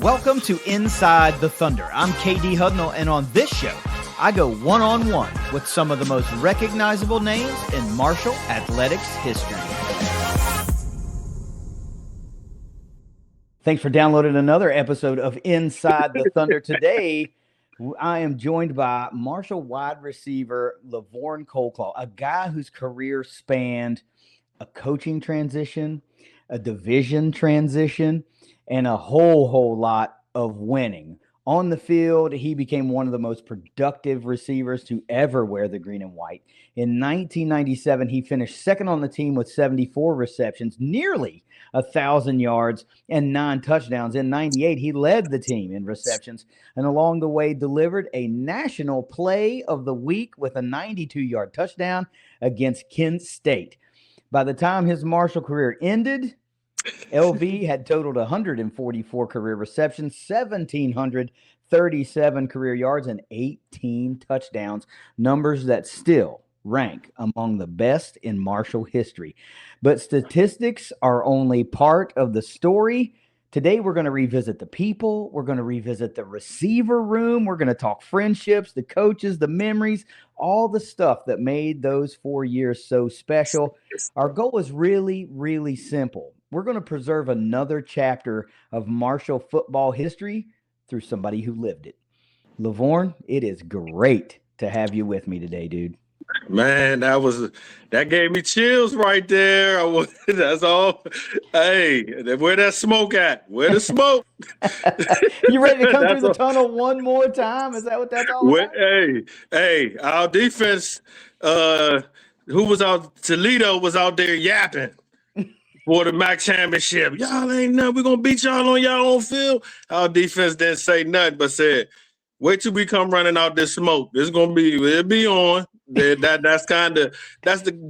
Welcome to Inside the Thunder. I'm KD Hudnall, and on this show, I go one-on-one with some of the most recognizable names in Marshall athletics history. Thanks for downloading another episode of Inside the Thunder. Today, I am joined by Marshall wide receiver LaVorn Colclough, a guy whose career spanned a coaching transition, a division transition, and a whole lot of winning. On the field, he became one of the most productive receivers to ever wear the green and white. In 1997, he finished second on the team with 74 receptions, nearly 1,000 yards, and 9 touchdowns. In 98, he led the team in receptions, and along the way delivered a national play of the week with a 92-yard touchdown against Kent State. By the time his Marshall career ended, LV had totaled 144 career receptions, 1,737 career yards, and 18 touchdowns, numbers that still rank among the best in Marshall history. But statistics are only part of the story. Today, we're going to revisit the people. We're going to revisit the receiver room. We're going to talk friendships, the coaches, the memories, all the stuff that made those 4 years so special. Our goal is really, really simple. We're going to preserve another chapter of Marshall football history through somebody who lived it. LaVorn, it is great to have you with me today, dude. Man, that gave me chills right there. That's all. Hey, where that smoke at? Where the smoke? You ready to come through the tunnel one more time? Is that what that's all about? Hey, our defense, who was out, Toledo was out there yapping for the MAC championship. Y'all ain't nothing. We're going to beat y'all on y'all own field. Our defense didn't say nothing but said, wait till we come running out this smoke. It'll be on. That's the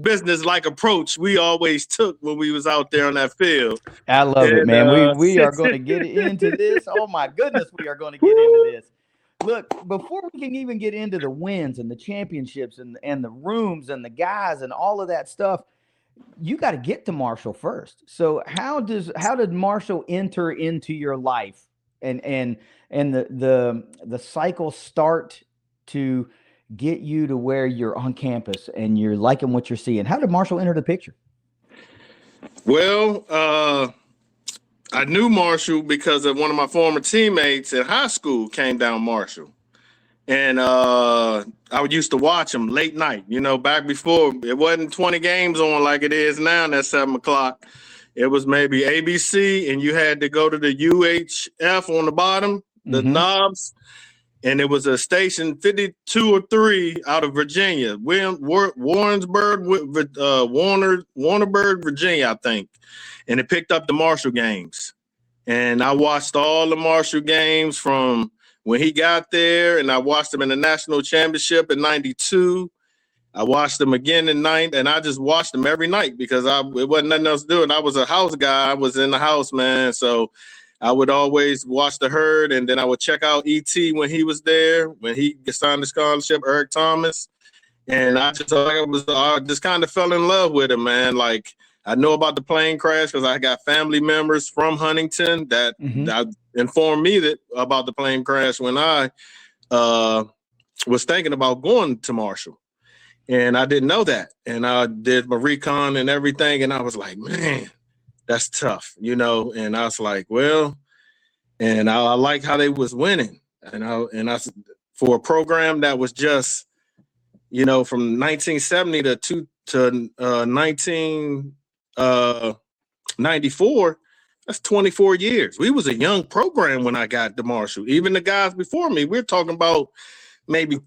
business-like approach we always took when we was out there on that field. I love it, man. We are going to get into this. Oh, my goodness, we are going to get into this. Look, before we can even get into the wins and the championships and the rooms and the guys and all of that stuff, you got to get to Marshall first. So how did Marshall enter into your life and the cycle start to get you to where you're on campus and you're liking what you're seeing? How did Marshall enter the picture? Well, I knew Marshall because of one of my former teammates in high school came down Marshall. And I used to watch them late night, back before it wasn't 20 games on like it is now. And at 7 o'clock, it was maybe ABC, and you had to go to the UHF on the bottom, the knobs. And it was a station 52 or 3 out of Virginia, Warrensburg, Warnerburg, Virginia, I think. And it picked up the Marshall games. And I watched all the Marshall games from when he got there, and I watched him in the national championship in 92. I watched him again in 90, and I just watched him every night because it wasn't nothing else to do. And I was a house guy. I was in the house, man. So I would always watch the herd, and then I would check out E.T. when he was there, when he signed the scholarship, Eric Thomas. And I just kind of fell in love with him, man. Like, I know about the plane crash because I got family members from Huntington that informed me about the plane crash when I was thinking about going to Marshall. And I didn't know that. And I did my recon and everything, and I was like, man, that's tough, And I was like, well, and I like how they was winning. And I for a program that was just, from 1970 to 1994, that's 24 years. We was a young program when I got to Marshall. Even the guys before me, we're talking about maybe,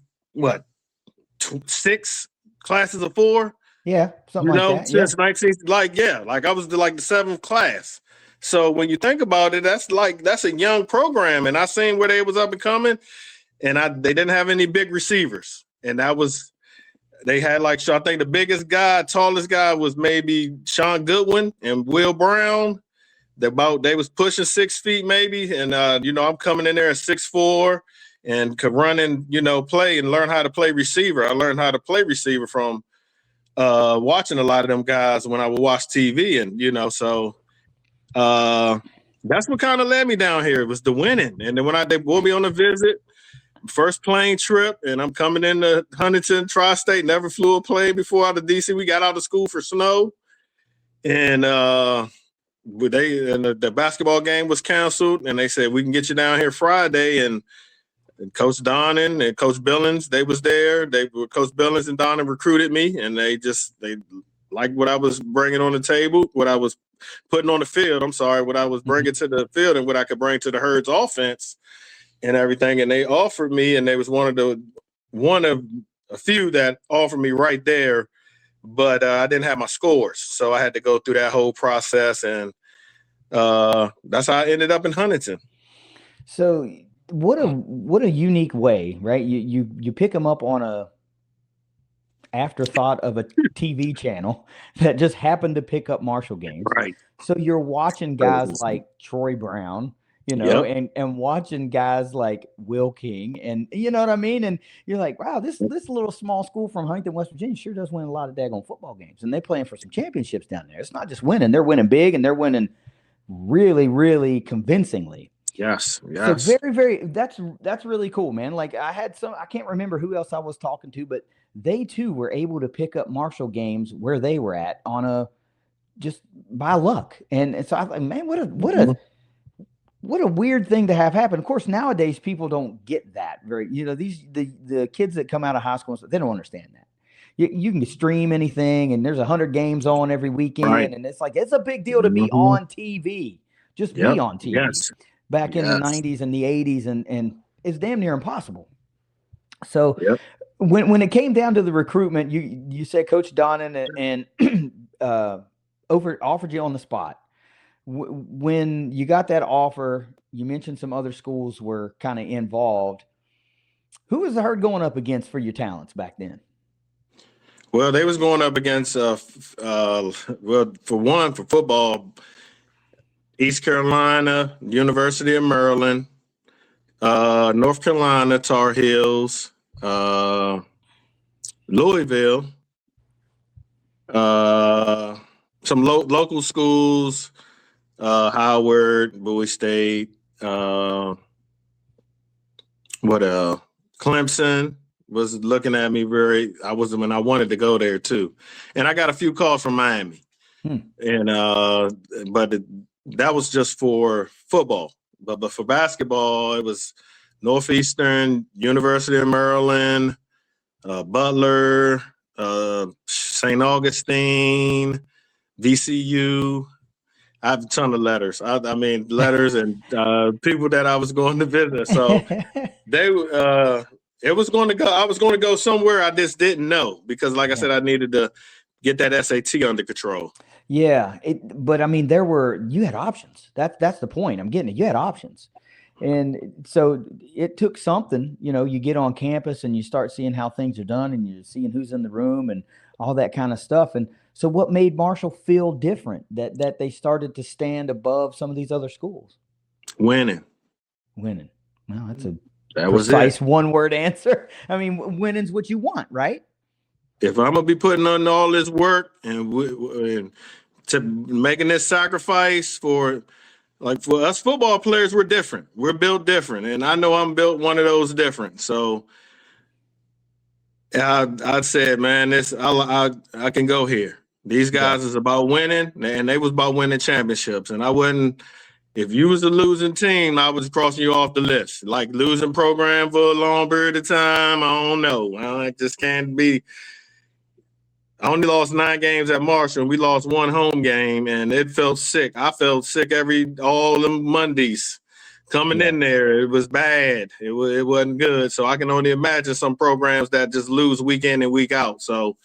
6 classes of 4? Yeah, something like that. Since 19, like I was the 7th class. So when you think about it, that's a young program. And I seen where they was up and coming, and they didn't have any big receivers. And they had I think the tallest guy was maybe Sean Goodwin and Will Brown. They was pushing 6 feet maybe. And, I'm coming in there at 6'4" and could run and, play and learn how to play receiver. I learned how to play receiver from watching a lot of them guys when I would watch TV. And, That's what kind of led me down here. It was the winning. And then when they brought me on a visit, first plane trip, and I'm coming into Huntington, tri-state, never flew a plane before out of DC. We got out of school for snow. And the basketball game was canceled, and they said, we can get you down here Friday. And Coach Donnan and Coach Billings, they was there. Coach Billings and Donnan recruited me, and they liked what I was bringing on the table, what I was putting on the field. I'm sorry, what I was bringing to the field and what I could bring to the Herd's offense and everything. And they offered me, and they was one of a few that offered me right there, but I didn't have my scores. So I had to go through that whole process, and that's how I ended up in Huntington. So what a unique way, right? You pick them up on a afterthought of a TV channel that just happened to pick up Marshall games. Right. So you're watching guys like Troy Brown, and watching guys like Will King, and you know what I mean? And you're like, wow, this little small school from Huntington, West Virginia sure does win a lot of daggone football games. And they're playing for some championships down there. It's not just winning. They're winning big, and they're winning really, really convincingly. Yes. So very, very, that's really cool, man. Like I can't remember who else I was talking to, but they too were able to pick up Marshall games where they were at just by luck. And so I was like, man, what a weird thing to have happen. Of course, nowadays people don't get that the kids that come out of high school, they don't understand that. You can stream anything, and there's 100 games on every weekend. Right. And it's like, it's a big deal to be on TV, just be on TV. Yes. Back in the 90s and the 80s, and it's damn near impossible. So when it came down to the recruitment, you said Coach Donnan and offered you on the spot. When you got that offer, you mentioned some other schools were kind of involved. Who was the Herd going up against for your talents back then? Well, they was going up against, for football, East Carolina, University of Maryland, North Carolina, Tar Heels, Louisville, some local schools, Howard, Bowie State, Clemson was looking at me when I wanted to go there too. And I got a few calls from Miami. And that was just for football. But for basketball, it was Northeastern, University of Maryland, Butler, St. Augustine, VCU. I have a ton of letters. Letters and people that I was going to visit. So I was going to go somewhere I just didn't know, because like I said, I needed to get that SAT under control. Yeah. But you had options. That's the point. I'm getting it. You had options. And so it took something, you get on campus and you start seeing how things are done, and you're seeing who's in the room and all that kind of stuff. And so what made Marshall feel different that they started to stand above some of these other schools? Winning. Well, that's that precise one-word answer. Winning's what you want, right? If I'm gonna be putting on all this work and to making this sacrifice for us football players, we're different. We're built different, and I know I'm built one of those different. So I said, man, I can go here. These guys is about winning, and they was about winning championships. And I wouldn't. If you was a losing team, I was crossing you off the list. Like losing program for a long period of time, I don't know. I just can't be. I only lost 9 games at Marshall. We lost 1 home game, and it felt sick. I felt sick all the Mondays coming in there. It was bad. It wasn't good. So I can only imagine some programs that just lose week in and week out. So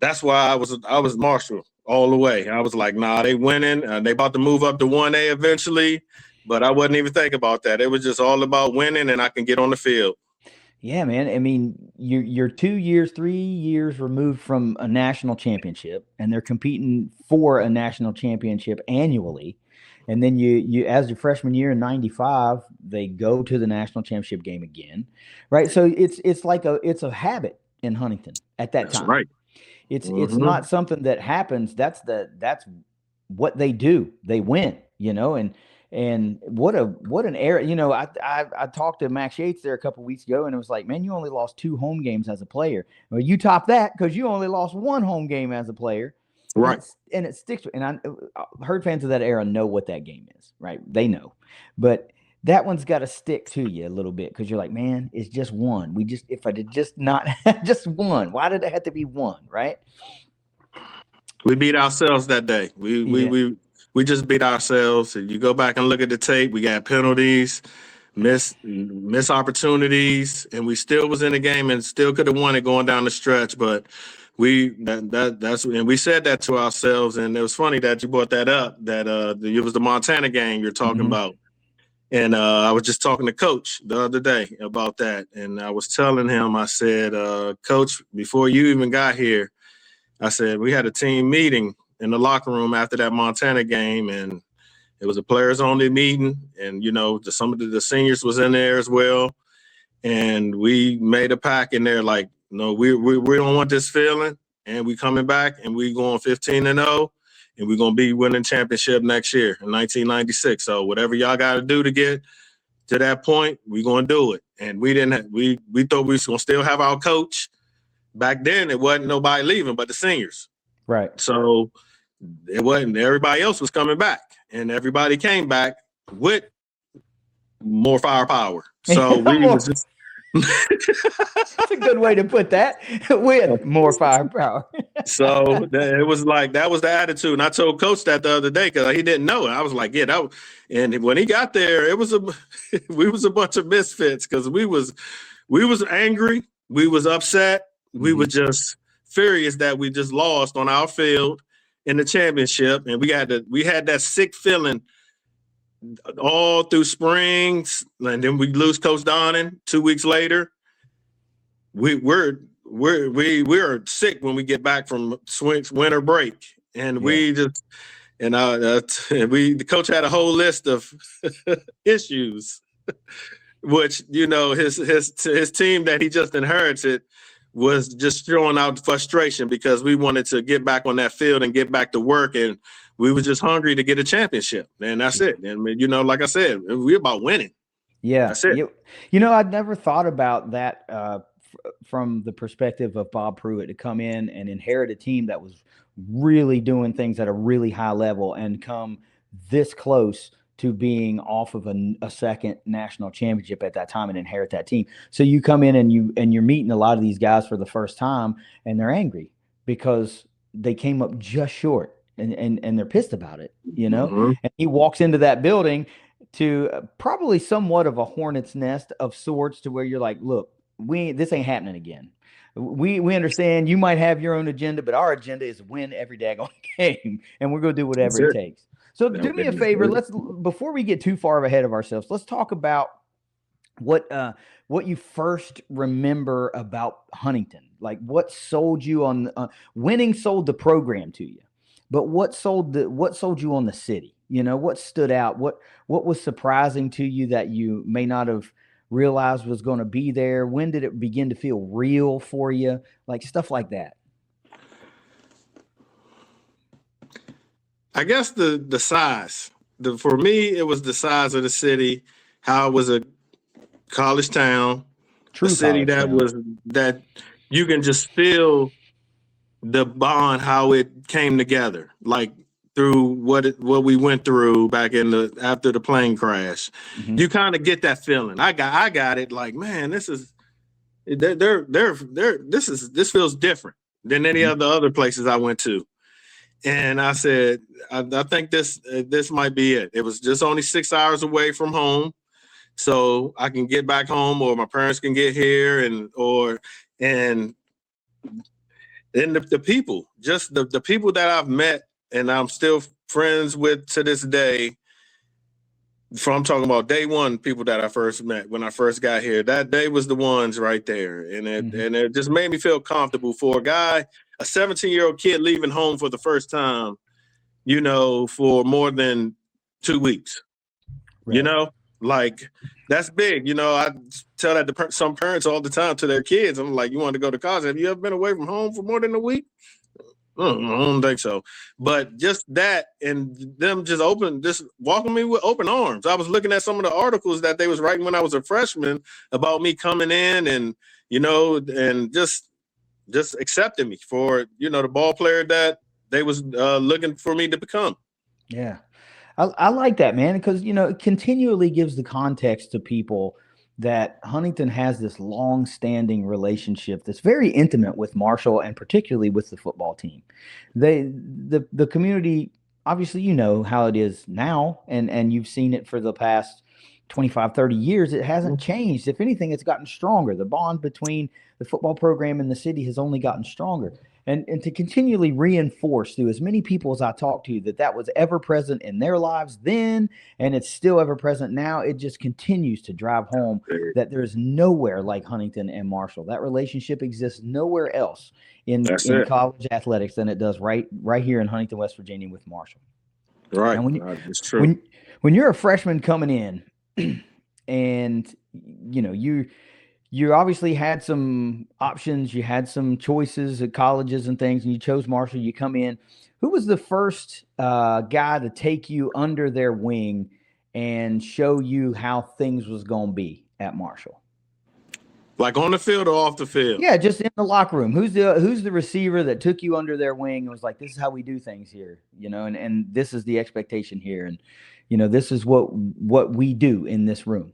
that's why I was Marshall all the way. I was like, nah, they winning. They about to move up to 1A eventually, but I wasn't even thinking about that. It was just all about winning, and I can get on the field. Yeah, man. You're 2 years, 3 years removed from a national championship, and they're competing for a national championship annually. And then you as your freshman year in 95, they go to the national championship game again, right? So it's like it's a habit in Huntington at that time. Right. It's not something that happens. That's what they do. They win. and what an era. I talked to Max Yates there a couple weeks ago, and it was like, man, you only lost 2 home games as a player. Well, you top that because you only lost 1 home game as a player. Right. And it sticks. And I heard fans of that era know what that game is, right? They know, but that one's got to stick to you a little bit because you're like, man, it's just one. If I did just not just one, why did it have to be one, right? We beat ourselves that day. We just beat ourselves. And you go back and look at the tape. We got penalties, miss opportunities, and we still was in the game and still could have won it going down the stretch. But that's and we said that to ourselves. And it was funny that you brought that up. That it was the Montana game you're talking about. And I was just talking to Coach the other day about that. And I was telling him, I said, Coach, before you even got here, I said, we had a team meeting in the locker room after that Montana game, and it was a players-only meeting. And, some of the seniors was in there as well. And we made a pact in there like, no, we don't want this feeling. And we coming back, and we going 15-0. And we're going to be winning championship next year in 1996. So whatever y'all got to do to get to that point, we're going to do it. And we thought we was going to still have our coach. Back then, it wasn't nobody leaving but the seniors. Right. So it wasn't. Everybody else was coming back. And everybody came back with more firepower. So we was just... That's a good way to put that. With more firepower. So it was like that was the attitude. And I told Coach that the other day because he didn't know it. I was like, yeah, that was, and when he got there, we was a bunch of misfits because we was angry, we was upset, we were just furious that we just lost on our field in the championship, and we had that sick feeling all through springs, and then we lose Coach Donnan 2 weeks later. We're sick when we get back from winter break, and the coach had a whole list of issues, which his team that he just inherited was just throwing out frustration because we wanted to get back on that field and get back to work, and we were just hungry to get a championship, and that's it. And like I said, we're about winning. Yeah, that's it. I'd never thought about that from the perspective of Bob Pruett to come in and inherit a team that was really doing things at a really high level and come this close to being off of a second national championship at that time and inherit that team. So you come in and you're meeting a lot of these guys for the first time, and they're angry because they came up just short, and they're pissed about it, And he walks into that building to probably somewhat of a hornet's nest of sorts, to where you're like, look, this ain't happening again. We understand you might have your own agenda, but our agenda is win every daggone game, and we're going to do whatever it takes. So do me a favor. Before we get too far ahead of ourselves, let's talk about what you first remember about Huntington. Like, what sold you on winning? Sold the program to you, but what sold you on the city? What stood out? What was surprising to you that you may not have realized was going to be there? When did it begin to feel real for you? Like stuff like that. I guess the size. For me, it was the size of the city, how it was a college town, a city that you can just feel the bond, how it came together, like through what we went through back after the plane crash. You kind of get that feeling. I got it. Like, man, this is this feels different than any of the other places I went to. And I said, I think this might be it. It was just only 6 hours away from home, so I can get back home, or my parents can get here, and then the people, just the people that I've met and I'm still friends with to this day. I'm talking about day one, people that I first met when I first got here. That day was the ones right there, and it just made me feel comfortable for a guy. A 17-year-old kid leaving home for the first time, for more than 2 weeks, right. Like that's big. I tell that to some parents all the time to their kids. I'm like, you want to go to college? Have you ever been away from home for more than a week? I don't think so. But just that and them just walking me with open arms. I was looking at some of the articles that they was writing when I was a freshman about me coming in and, and just accepting me for, the ball player that they was looking for me to become. Yeah. I like that, man, because, it continually gives the context to people that Huntington has this long-standing relationship that's very intimate with Marshall and particularly with the football team. The community, obviously, how it is now, and you've seen it for the past 25, 30 years. It hasn't changed. If anything, it's gotten stronger. The bond between the football program and the city has only gotten stronger. And to continually reinforce through as many people as I talk to that was ever present in their lives then, and it's still ever present now, it just continues to drive home that there's nowhere like Huntington and Marshall. That relationship exists nowhere else in college athletics than it does right here in Huntington, West Virginia with Marshall. Right. It's true. When you're a freshman coming in and, you obviously had some options. You had some choices at colleges and things, and you chose Marshall. You come in. Who was the first guy to take you under their wing and show you how things was going to be at Marshall? Like on the field or off the field? Yeah, just in the locker room. Who's the receiver that took you under their wing and was like, this is how we do things here, and this is the expectation here. And, this is what we do in this room.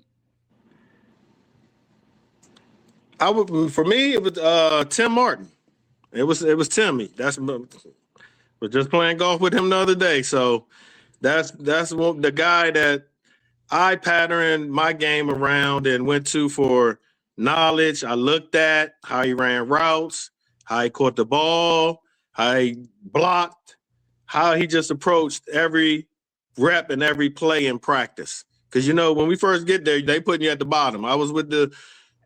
For me, it was Tim Martin. It was Timmy. We're just playing golf with him the other day. So that's the guy that I patterned my game around and went to for knowledge. I looked at how he ran routes, how he caught the ball, how he blocked, how he just approached every rep and every play in practice. Because, when we first get there, they putting you at the bottom. I was with the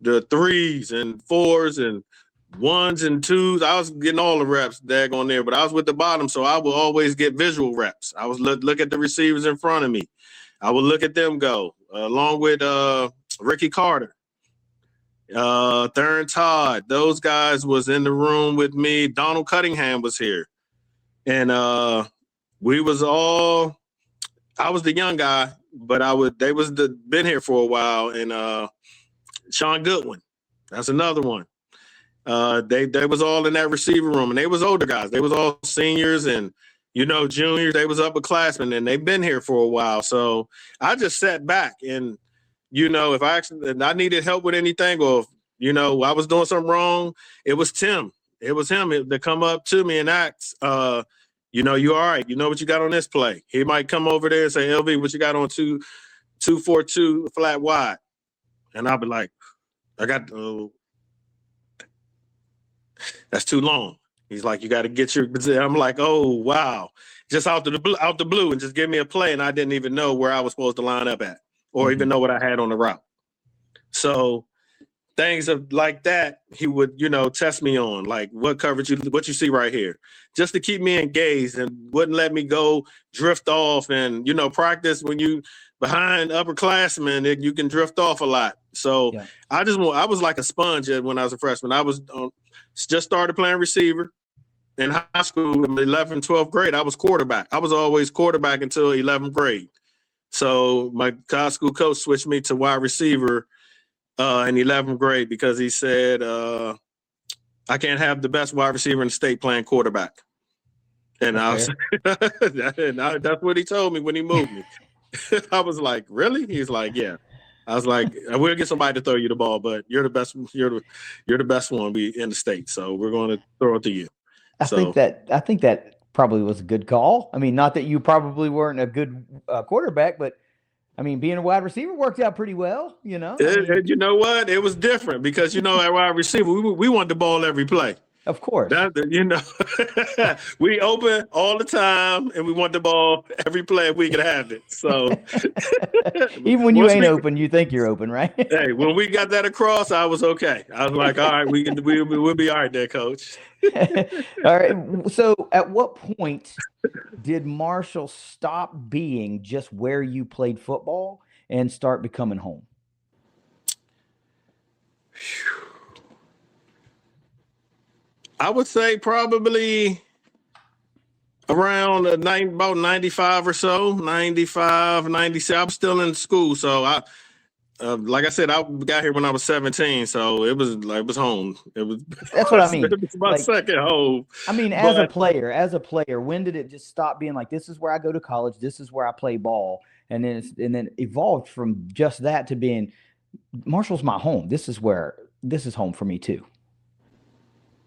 3s and 4s and 1s and 2s. I was getting all the reps on there, but I was with the bottom, so I would always get visual reps. I was look at the receivers in front of me. I would look at them go, along with Ricky Carter, Thurn Todd. Those guys was in the room with me. Donald Cunningham was here. And we was all – I was the young guy, but they was been here for a while, and Sean Goodwin, that's another one. They was all in that receiver room, and they was older guys. They was all seniors and, juniors. They was upperclassmen, and they've been here for a while. So I just sat back and, if I needed help with anything or, I was doing something wrong, it was Tim. It was him to come up to me and ask, you all right? You know what you got on this play? He might come over there and say, LV, what you got on 2-4-2 flat wide? And I'll be like, I got that's too long. He's like, you got to get your. I'm like, oh wow, just out the blue, and just give me a play, and I didn't even know where I was supposed to line up at, or even know what I had on the route. So things like that, he would test me on, like what coverage what you see right here, just to keep me engaged and wouldn't let me go drift off and practice when you behind upperclassmen, you can drift off a lot. So yeah. I was like a sponge when I was a freshman. I was just started playing receiver in high school in 11th, 12th grade. I was quarterback. I was always quarterback until 11th grade. So my high school coach switched me to wide receiver in 11th grade because he said, I can't have the best wide receiver in the state playing quarterback. And that's what he told me when he moved me. I was like, really? He's like, yeah. I was like, we'll get somebody to throw you the ball, but you're the best. You're the best one in the state, so we're going to throw it to you. I think that probably was a good call. I mean, not that you probably weren't a good quarterback, but I mean, being a wide receiver worked out pretty well. You know what? It was different because at wide receiver, we want the ball every play. Of course. We open all the time, and we want the ball every play if we can have it. So even when you ain't open, you think you're open, right? Hey, when we got that across, I was okay. I was like, all right, we'll be all right there, coach. All right. So at what point did Marshall stop being just where you played football and start becoming home? I would say probably Around about 95 or so, 95, 96. I was still in school. So like I said, I got here when I was 17. So it was home. It was, That's what I mean. it was my Like, second home. I mean, as a player, when did it just stop being like, this is where I go to college, this is where I play ball, and then evolved from just that to being Marshall's my home. This is home for me too.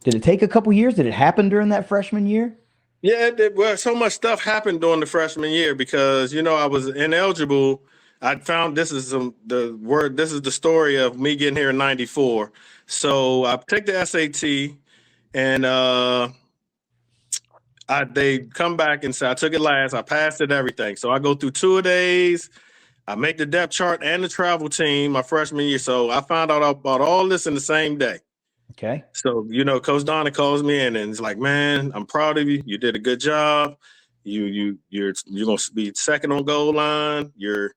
Did it take a couple years? Did it happen during that freshman year? Yeah, well, so much stuff happened during the freshman year because I was ineligible. I found this is the story of me getting here in '94. So I take the SAT, and they come back and say I took it last. I passed it, everything. So I go through 2-a-days. I make the depth chart and the travel team my freshman year. So I found out about all this in the same day. Okay. So, Coach Donnan calls me in and he's like, man, I'm proud of you. You did a good job. You're going to be second on goal line. You're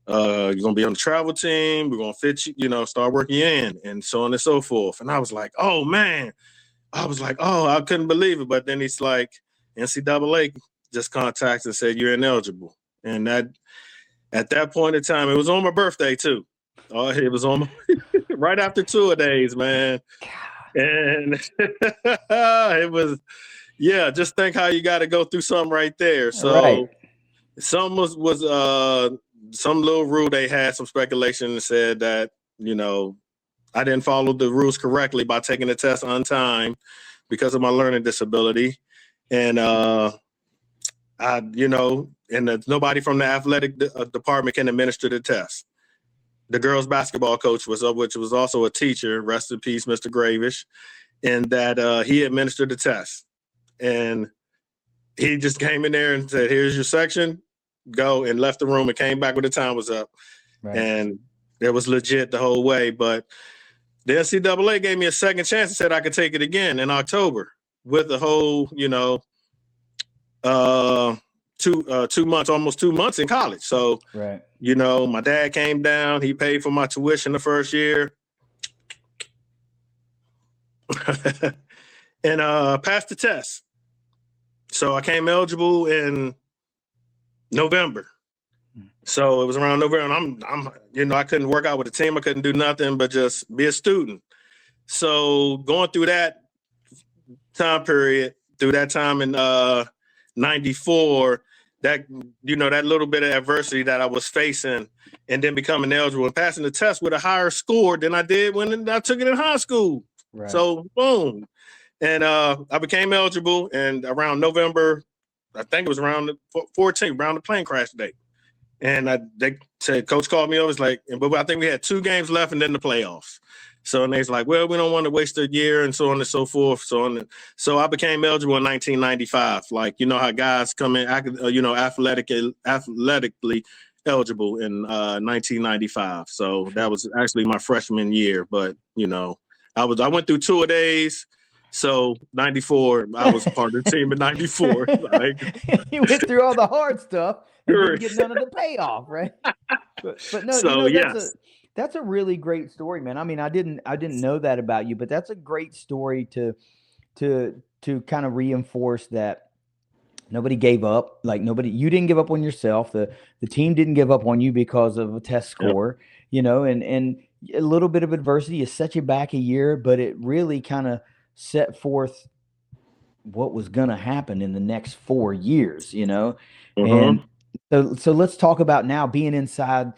going to be on the travel team. We're going to fit you, start working you in, and so on and so forth. And I was like, oh, man. I couldn't believe it. But then he's like, NCAA just contacted and said, you're ineligible. And at that point in time, it was on my birthday, too. It was on right after 2-a-days, man. And it was, just think how you got to go through something right there. So some was some little rule they had, some speculation that said that, I didn't follow the rules correctly by taking the test on time because of my learning disability. And, nobody from the athletic department can administer the test. The girls' basketball coach which was also a teacher, rest in peace, Mr. Gravish, and that he administered the test. And he just came in there and said, here's your section, go, and left the room and came back when the time was up. Right. And it was legit the whole way. But the NCAA gave me a second chance and said I could take it again in October with the whole, 2 months in college. So, right. My dad came down, he paid for my tuition the first year and passed the test. So I came eligible in November. So it was around November, and I'm I couldn't work out with the team. I couldn't do nothing but just be a student. So going through that time period, through that time in 94, that that little bit of adversity that I was facing, and then becoming eligible and passing the test with a higher score than I did when I took it in high school. Right. So boom, and I became eligible, and around November, I think it was around the 14th, around the plane crash date. And they said, Coach called me over, was like, but I think we had 2 games left and then the playoffs. So and they was like, well, we don't want to waste a year and so on and so forth. So I became eligible in 1995. Like, how guys come in, athletically eligible in 1995. So that was actually my freshman year. But, I went through 2-a-days. So 94, I was part of the team in 94. Like, you went through all the hard stuff and didn't get none of the payoff, right? But no, so, that's a really great story, man. I mean, I didn't know that about you, but that's a great story to kind of reinforce that nobody gave up. Like you didn't give up on yourself. The team didn't give up on you because of a test score, and a little bit of adversity has set you back a year, but it really kind of set forth what was going to happen in the next 4 years, And so let's talk about now being inside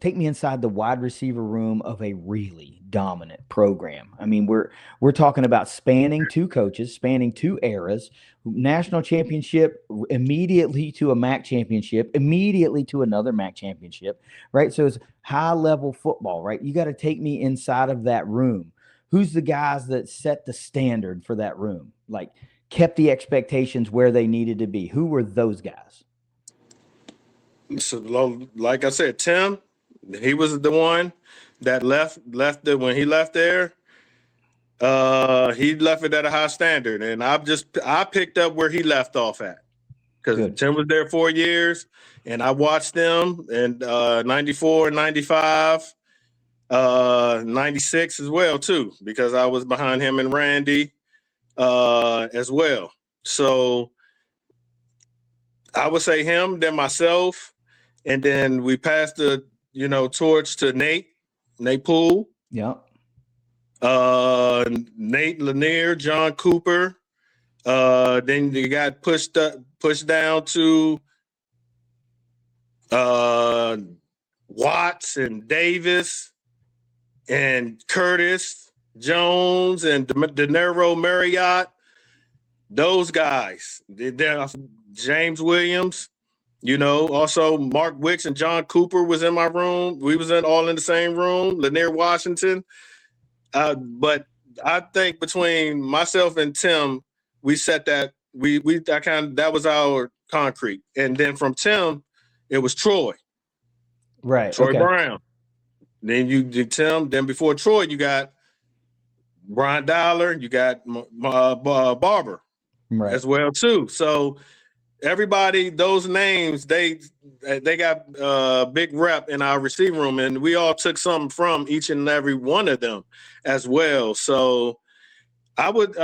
take me inside the wide receiver room of a really dominant program. I mean, we're talking about spanning 2 coaches, spanning 2 eras, national championship, immediately to a MAC championship, immediately to another MAC championship, right? So it's high level football, right? You got to take me inside of that room. Who's the guys that set the standard for that room? Like kept the expectations where they needed to be? Who were those guys? So, like I said, Tim, he was the one that left when he left there. He left it at a high standard, and I picked up where he left off at because Tim was there 4 years, and I watched them in 94, 95, 96 as well too, because I was behind him and Randy as well. So I would say him, then myself, and then we passed the torch to Nate Poole. Yeah. Nate Lanier, John Cooper. Then you got pushed down to Watts and Davis and Curtis Jones and De Niro Marriott. Those guys. James Williams. Also Mark Wicks and John Cooper was in my room. We was all in the same room. Lanier Washington. But I think between myself and Tim, we set that that was our concrete. And then from Tim, it was Troy. Right. Troy Brown. Then you did Tim. Then before Troy, you got Brian Dollar. You got Barber as well too. So everybody, those names, they got big rep in our receiver room, and we all took something from each and every one of them as well. So I would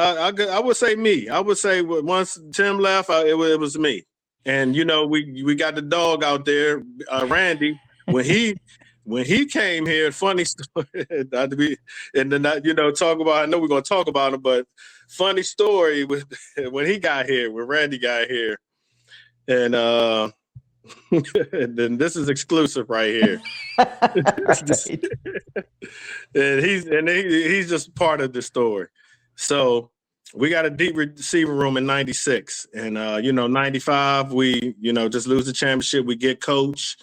say me. I would say once Tim left, it was me. And we got the dog out there, Randy. When he came here, funny story. Not to be, and then talk about. I know we're gonna talk about him, but funny story with when he got here, when Randy got here, and and then this is exclusive right here. And he's just part of the story. So we got a deep receiver room in 96. And, 95, we, just lose the championship. We get coach.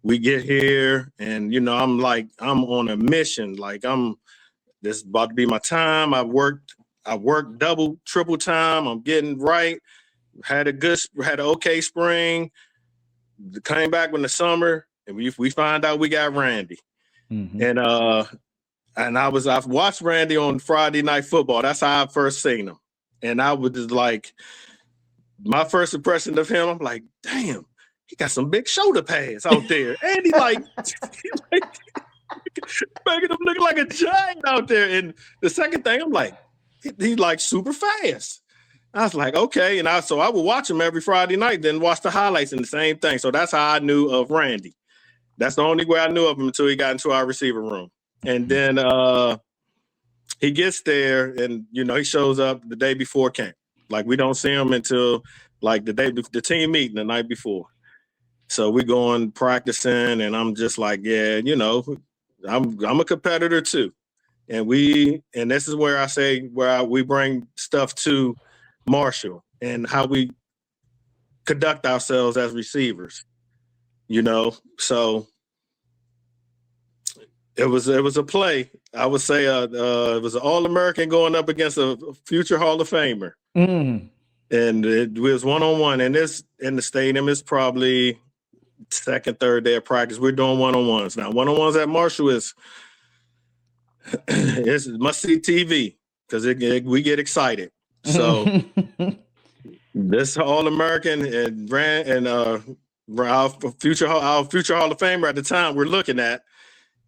We get here. And, I'm on a mission. This is about to be my time. I worked double, triple time. I'm getting right. Had an okay spring. Came back in the summer. And we find out we got Randy. Mm-hmm. And I've watched Randy on Friday Night Football. That's how I first seen him. And I was just like, my first impression of him, I'm like, damn, he got some big shoulder pads out there. And he making him look like a giant out there. And the second thing, I'm like, he's like super fast. I was like, okay. And so I would watch him every Friday night, then watch the highlights and the same thing. So that's how I knew of Randy. That's the only way I knew of him until he got into our receiver room. And then he gets there and, he shows up the day before camp. Like, we don't see him until, like, the team meeting the night before. So we going practicing, and I'm just like, yeah, I'm a competitor too. And this is where I say we bring stuff to Marshall and how we conduct ourselves as receivers, So it was a play. I would say it was an All-American going up against a future Hall of Famer. Mm. And it was one-on-one. And this in the stadium is probably second, third day of practice. We're doing one-on-ones. Now, one-on-ones at Marshall is it's must-see TV because we get excited. So this All-American and our future Hall of Famer at the time we're looking at,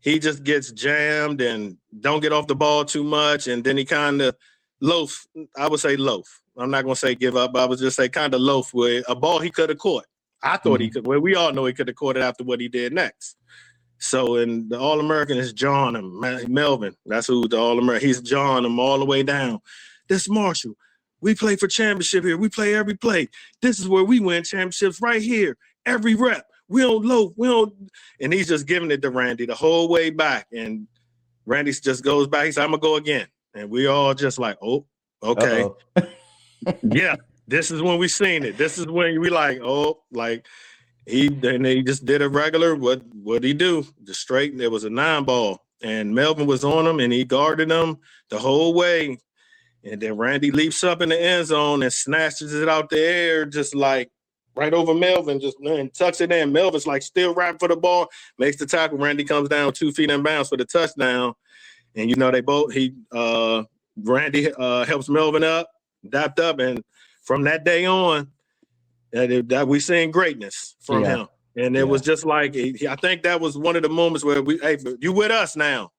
he just gets jammed and don't get off the ball too much. And then he kind of loaf. I would say loaf. I'm not going to say give up, but I would just say kind of loaf with a ball he could have caught. I thought he could. Well, we all know he could have caught it after what he did next. So, and the All-American is John and Melvin. That's who the All-American. He's John him all the way down. This Marshall. We play for championship here. We play every play. This is where we win championships right here. Every rep. We don't loaf. We don't. And he's just giving it to Randy the whole way back. And Randy just goes back. He said, I'm going to go again. And we all just like, oh, okay. Yeah, this is when we seen it. This is when we like, oh, like he just did a regular, what'd he do? Just straight, there was a 9-ball. And Melvin was on him and he guarded him the whole way. And then Randy leaps up in the end zone and snatches it out the air, just like right over Melvin, and tucks it in. Melvin's like still right for the ball, makes the tackle. Randy comes down 2 feet in bounds for the touchdown. And, Randy helps Melvin up, dapped up. And from that day on, that we seen greatness from him. And it was just like, I think that was one of the moments where hey, you with us now.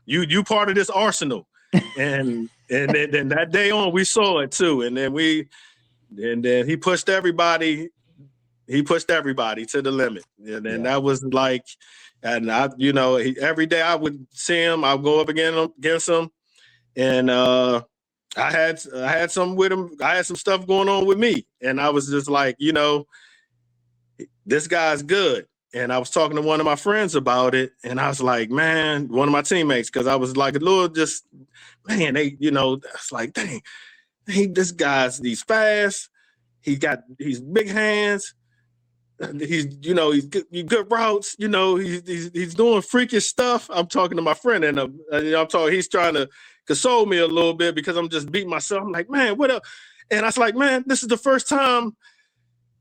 You part of this arsenal. and then that day on, we saw it too. And then he pushed everybody He pushed everybody to the limit. And that was like, and I, every day I would see him, I'd go up against him. And I had some with him. I had some stuff going on with me. And I was just like, this guy's good. And I was talking to one of my friends about it. And I was like, man, one of my teammates, because I was like a little it's like, dang, this he's fast. He's big hands. He's good routes. He's doing freakish stuff. I'm talking to my friend, and he's trying to console me a little bit because I'm just beating myself. I'm like, man, what up? And I was like, man, this is the first time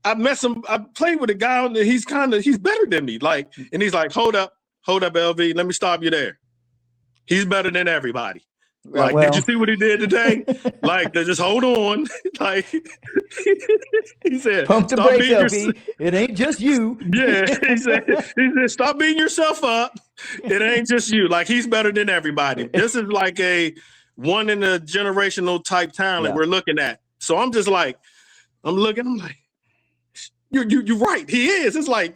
I met him. I played with a guy, and he's better than me. Like, and he's like, hold up, LV, let me stop you there. He's better than everybody. Like, did you see what he did today? Like, just hold on. Like, he said, pump the brakes, LV. It ain't just you. Yeah, he said, stop beating yourself up. It ain't just you. Like, he's better than everybody. This is like a one in a generational type talent we're looking at. So I'm just like, I'm like, you're right. He is. It's like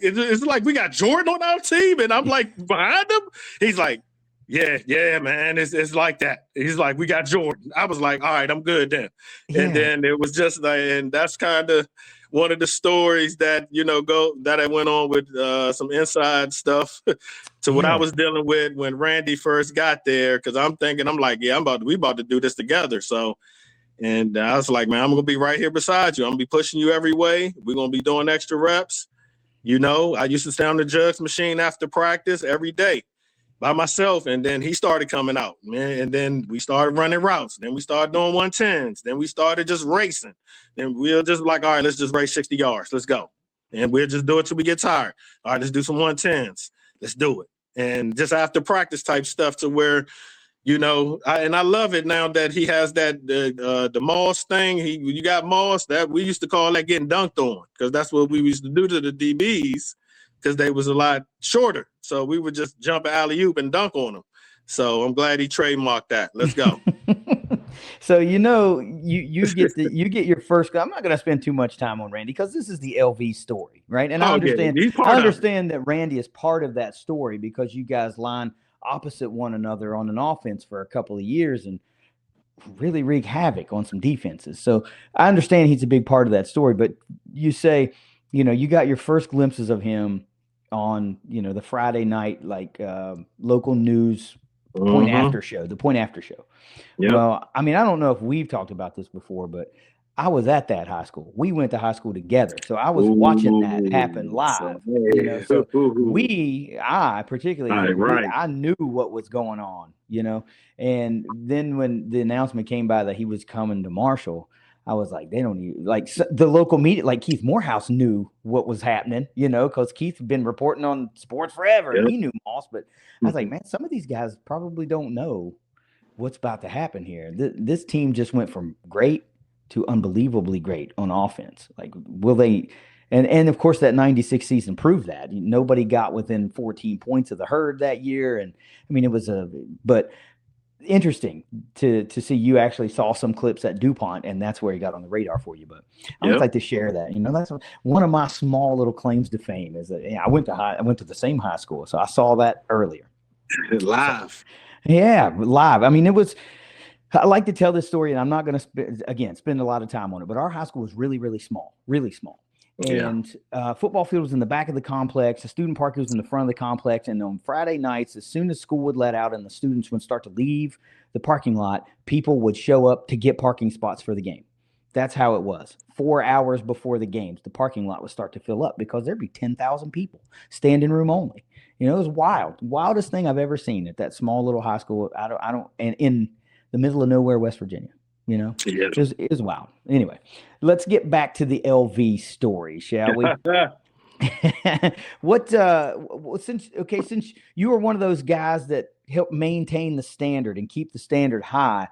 we got Jordan on our team, and I'm like behind him. He's like, yeah, man. It's like that. He's like, we got Jordan. I was like, all right, I'm good then. Yeah. And then it was just like, and that's kind of one of the stories that, that I went on with some inside stuff to what I was dealing with when Randy first got there. Cause I'm like, yeah, we about to do this together. So, and I was like, man, I'm going to be right here beside you. I'm going to be pushing you every way. We're going to be doing extra reps. I used to stay on the jugs machine after practice every day by myself, and then he started coming out, man. And then we started running routes. Then we started doing 110s. Then we started just racing. Then we'll just like, all right, let's just race 60 yards. Let's go. And we'll just do it till we get tired. All right, let's do some 110s. Let's do it. And just after practice type stuff to where, I love it now that he has that the Moss thing. You got Moss, that we used to call that getting dunked on, because that's what we used to do to the DBs, because they was a lot shorter. So we would just jump an alley-oop and dunk on them. So I'm glad he trademarked that. Let's go. So, you get your first. I'm not going to spend too much time on Randy because this is the LV story, right? And I understand that Randy is part of that story because you guys line opposite one another on an offense for a couple of years and really wreak havoc on some defenses. So I understand he's a big part of that story, but you say, you got your first glimpses of him on, the Friday night, local news the Point After show. Yep. Well, I mean, I don't know if we've talked about this before, but I was at that high school. We went to high school together. So I was watching that happen live. So I particularly, I knew what was going on, and then when the announcement came by that he was coming to Marshall, I was like, they don't even the local media, like Keith Morehouse knew what was happening, because Keith had been reporting on sports forever and he knew Moss, but I was like, man, some of these guys probably don't know what's about to happen here. This team just went from great to unbelievably great on offense. Like, will they? And of course, that 96 season proved that nobody got within 14 points of the herd that year. And I mean, it was but interesting to see you actually saw some clips at DuPont, and that's where he got on the radar for you. But I would like to share that. That's one of my small little claims to fame is that I went to the same high school, so I saw that earlier. Live. Live. I mean, I like to tell this story, and I'm not going to spend a lot of time on it, but our high school was really, really small, really small. And football field was in the back of the complex. The student park was in the front of the complex. And on Friday nights, as soon as school would let out and the students would start to leave the parking lot, people would show up to get parking spots for the game. That's how it was. 4 hours before the games, the parking lot would start to fill up because there'd be 10,000 people, standing room only. It was wildest thing I've ever seen at that small little high school. And in the middle of nowhere, West Virginia. It was wild. Anyway, let's get back to the LV story, shall we? Since you were one of those guys that helped maintain the standard and keep the standard high,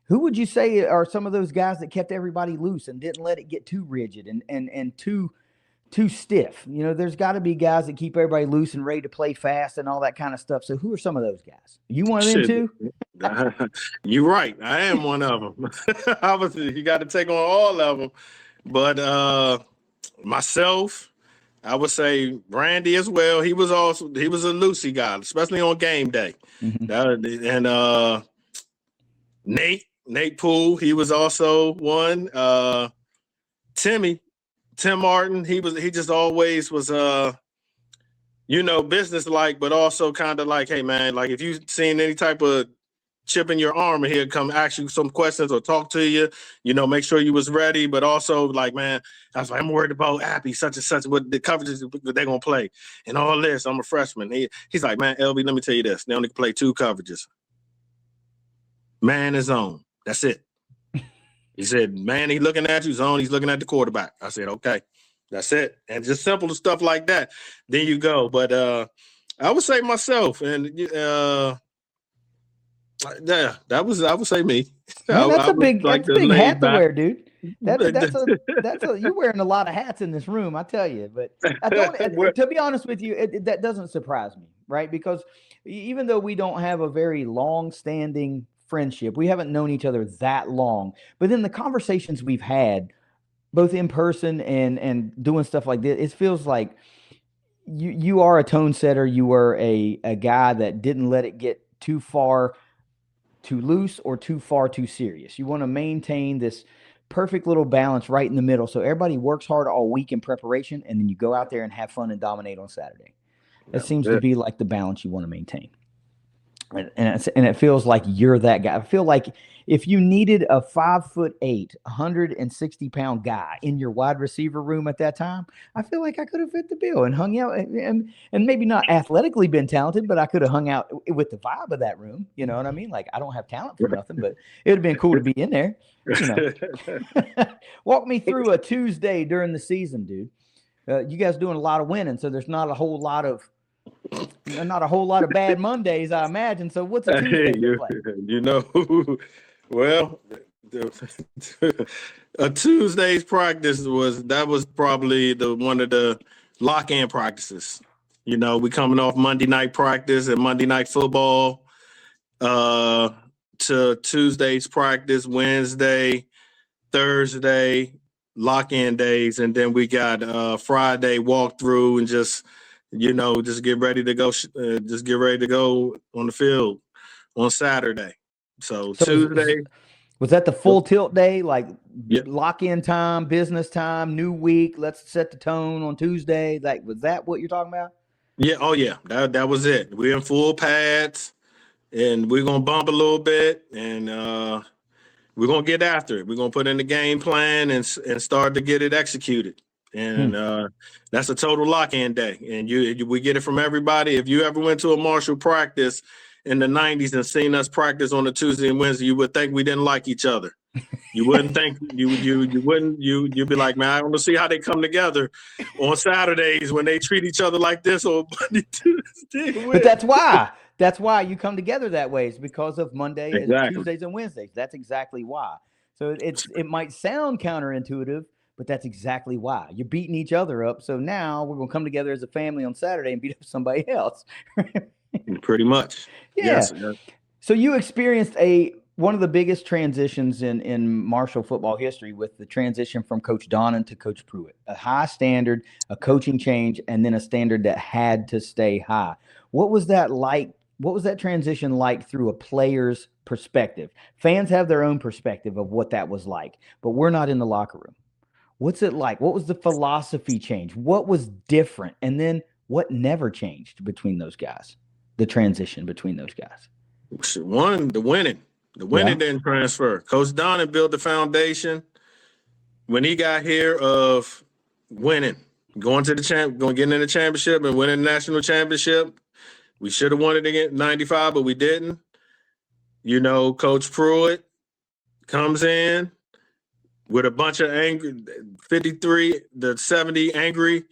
who would you say are some of those guys that kept everybody loose and didn't let it get too rigid and too stiff? There's got to be guys that keep everybody loose and ready to play fast and all that kind of stuff. So who are some of those guys? You one of them too? You're right. I am one of them. Obviously, you got to take on all of them. But myself, I would say Randy as well. He was a Lucy guy, especially on game day. And Nate Poole, he was also one. Tim Martin, he just always was business-like, but also kind of like, hey man, like if you've seen any type of chip in your arm and he'll come ask you some questions or talk to you, make sure you was ready. But also like, man, I was like, I'm worried about Appy, such and such, what the coverages they're gonna play and all this. I'm a freshman. He's like, man, LB, let me tell you this. They only play 2 coverages. Man is zone. That's it. He said, man, he's looking at you, zone, he's looking at the quarterback. I said, okay, that's it. And just simple stuff like that. Then you go. But I would say myself, and yeah, I would say me. Man, that's a big hat to wear, dude. You're wearing a lot of hats in this room, I tell you. But to be honest with you, that doesn't surprise me, right? Because even though we don't have a very long-standing friendship, we haven't known each other that long. But in the conversations we've had, both in person and doing stuff like this, it feels like you are a tone setter. You were a guy that didn't let it get too far too loose or too far too serious. You want to maintain this perfect little balance right in the middle. So everybody works hard all week in preparation, and then you go out there and have fun and dominate on Saturday. That seems to be like the balance you want to maintain. And it feels like you're that guy. I feel like if you needed a 5'8", 160-pound guy in your wide receiver room at that time, I feel like I could have fit the bill and hung out and maybe not athletically been talented, but I could have hung out with the vibe of that room. You know what I mean? Like, I don't have talent for nothing, but it would have been cool to be in there. Walk me through a Tuesday during the season, dude. You guys doing a lot of winning, so there's not a whole lot of bad Mondays, I imagine. So what's a Tuesday look like? Well, a Tuesday's practice was probably one of the lock-in practices. We coming off Monday night practice and Monday night football to Tuesday's practice, Wednesday, Thursday, lock-in days, and then we got Friday walkthrough and just get ready to go. Just get ready to go on the field on Saturday. So Tuesday. Was that the full tilt day? Like lock-in time, business time, new week. Let's set the tone on Tuesday. Like, was that what you're talking about? Yeah. Oh yeah. That was it. We're in full pads, and we're gonna bump a little bit, and we're gonna get after it. We're gonna put in the game plan and start to get it executed. And that's a total lock-in day. And we get it from everybody. If you ever went to a Marshall practice in the 90s and seen us practice on a Tuesday and Wednesday, you would think we didn't like each other. You wouldn't think you'd be like, man, I want to see how they come together on Saturdays when they treat each other like this on Monday, Tuesday. But that's why you come together that way. It's because of Monday and Tuesdays and Wednesdays. That's exactly why. So it might sound counterintuitive, but that's exactly why. You're beating each other up. So now we're going to come together as a family on Saturday and beat up somebody else. Pretty much. Yeah. Yes. So you experienced one of the biggest transitions in Marshall football history with the transition from Coach Donnan to Coach Pruett. A high standard, a coaching change, and then a standard that had to stay high. What was that like? What was that transition like through a player's perspective? Fans have their own perspective of what that was like, but we're not in the locker room. What's it like? What was the philosophy change? What was different? And then what never changed between those guys? The transition between those guys. One, the winning. The winning didn't transfer. Coach Donnan built the foundation when he got here of winning, going to getting in the championship and winning the national championship. We should have won it again 95, but we didn't. Coach Pruett comes in with a bunch of angry 53 to 70 angry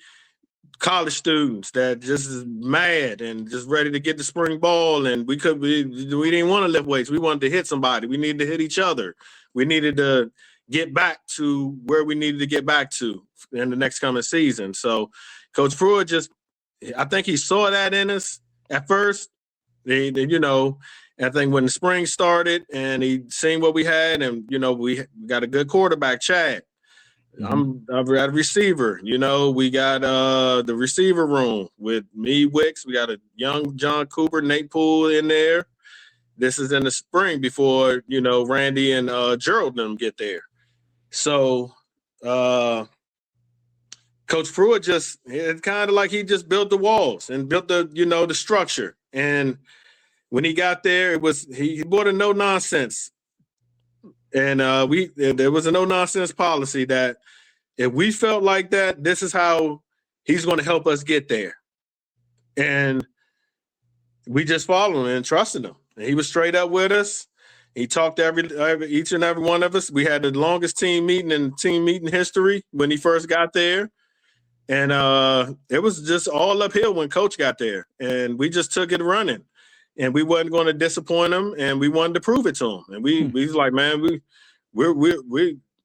college students that just is mad and just ready to get the spring ball. And we didn't want to lift weights. We wanted to hit somebody. We needed to hit each other. We needed to get back to where we needed to get back to in the next coming season. So Coach Pruett I think he saw that in us at first. I think when the spring started and he seen what we had and, we got a good quarterback, Chad. I'm at receiver. You know, we got the receiver room with me, Wicks. We got a young John Cooper, Nate Poole in there. This is in the spring before, you know, Randy and Gerald and them get there. So Coach Pruett it's kind of like he just built the walls and built the, you know, the structure. And when he got there, he brought a no nonsense. And there was a no nonsense policy that if we felt like that, this is how he's going to help us get there. And we just followed him and trusted him. And he was straight up with us. He talked to each and every one of us. We had the longest team meeting in team meeting history when he first got there. And it was just all uphill when Coach got there. And we just took it running. And we wasn't going to disappoint him, and we wanted to prove it to him. And we was like, man, we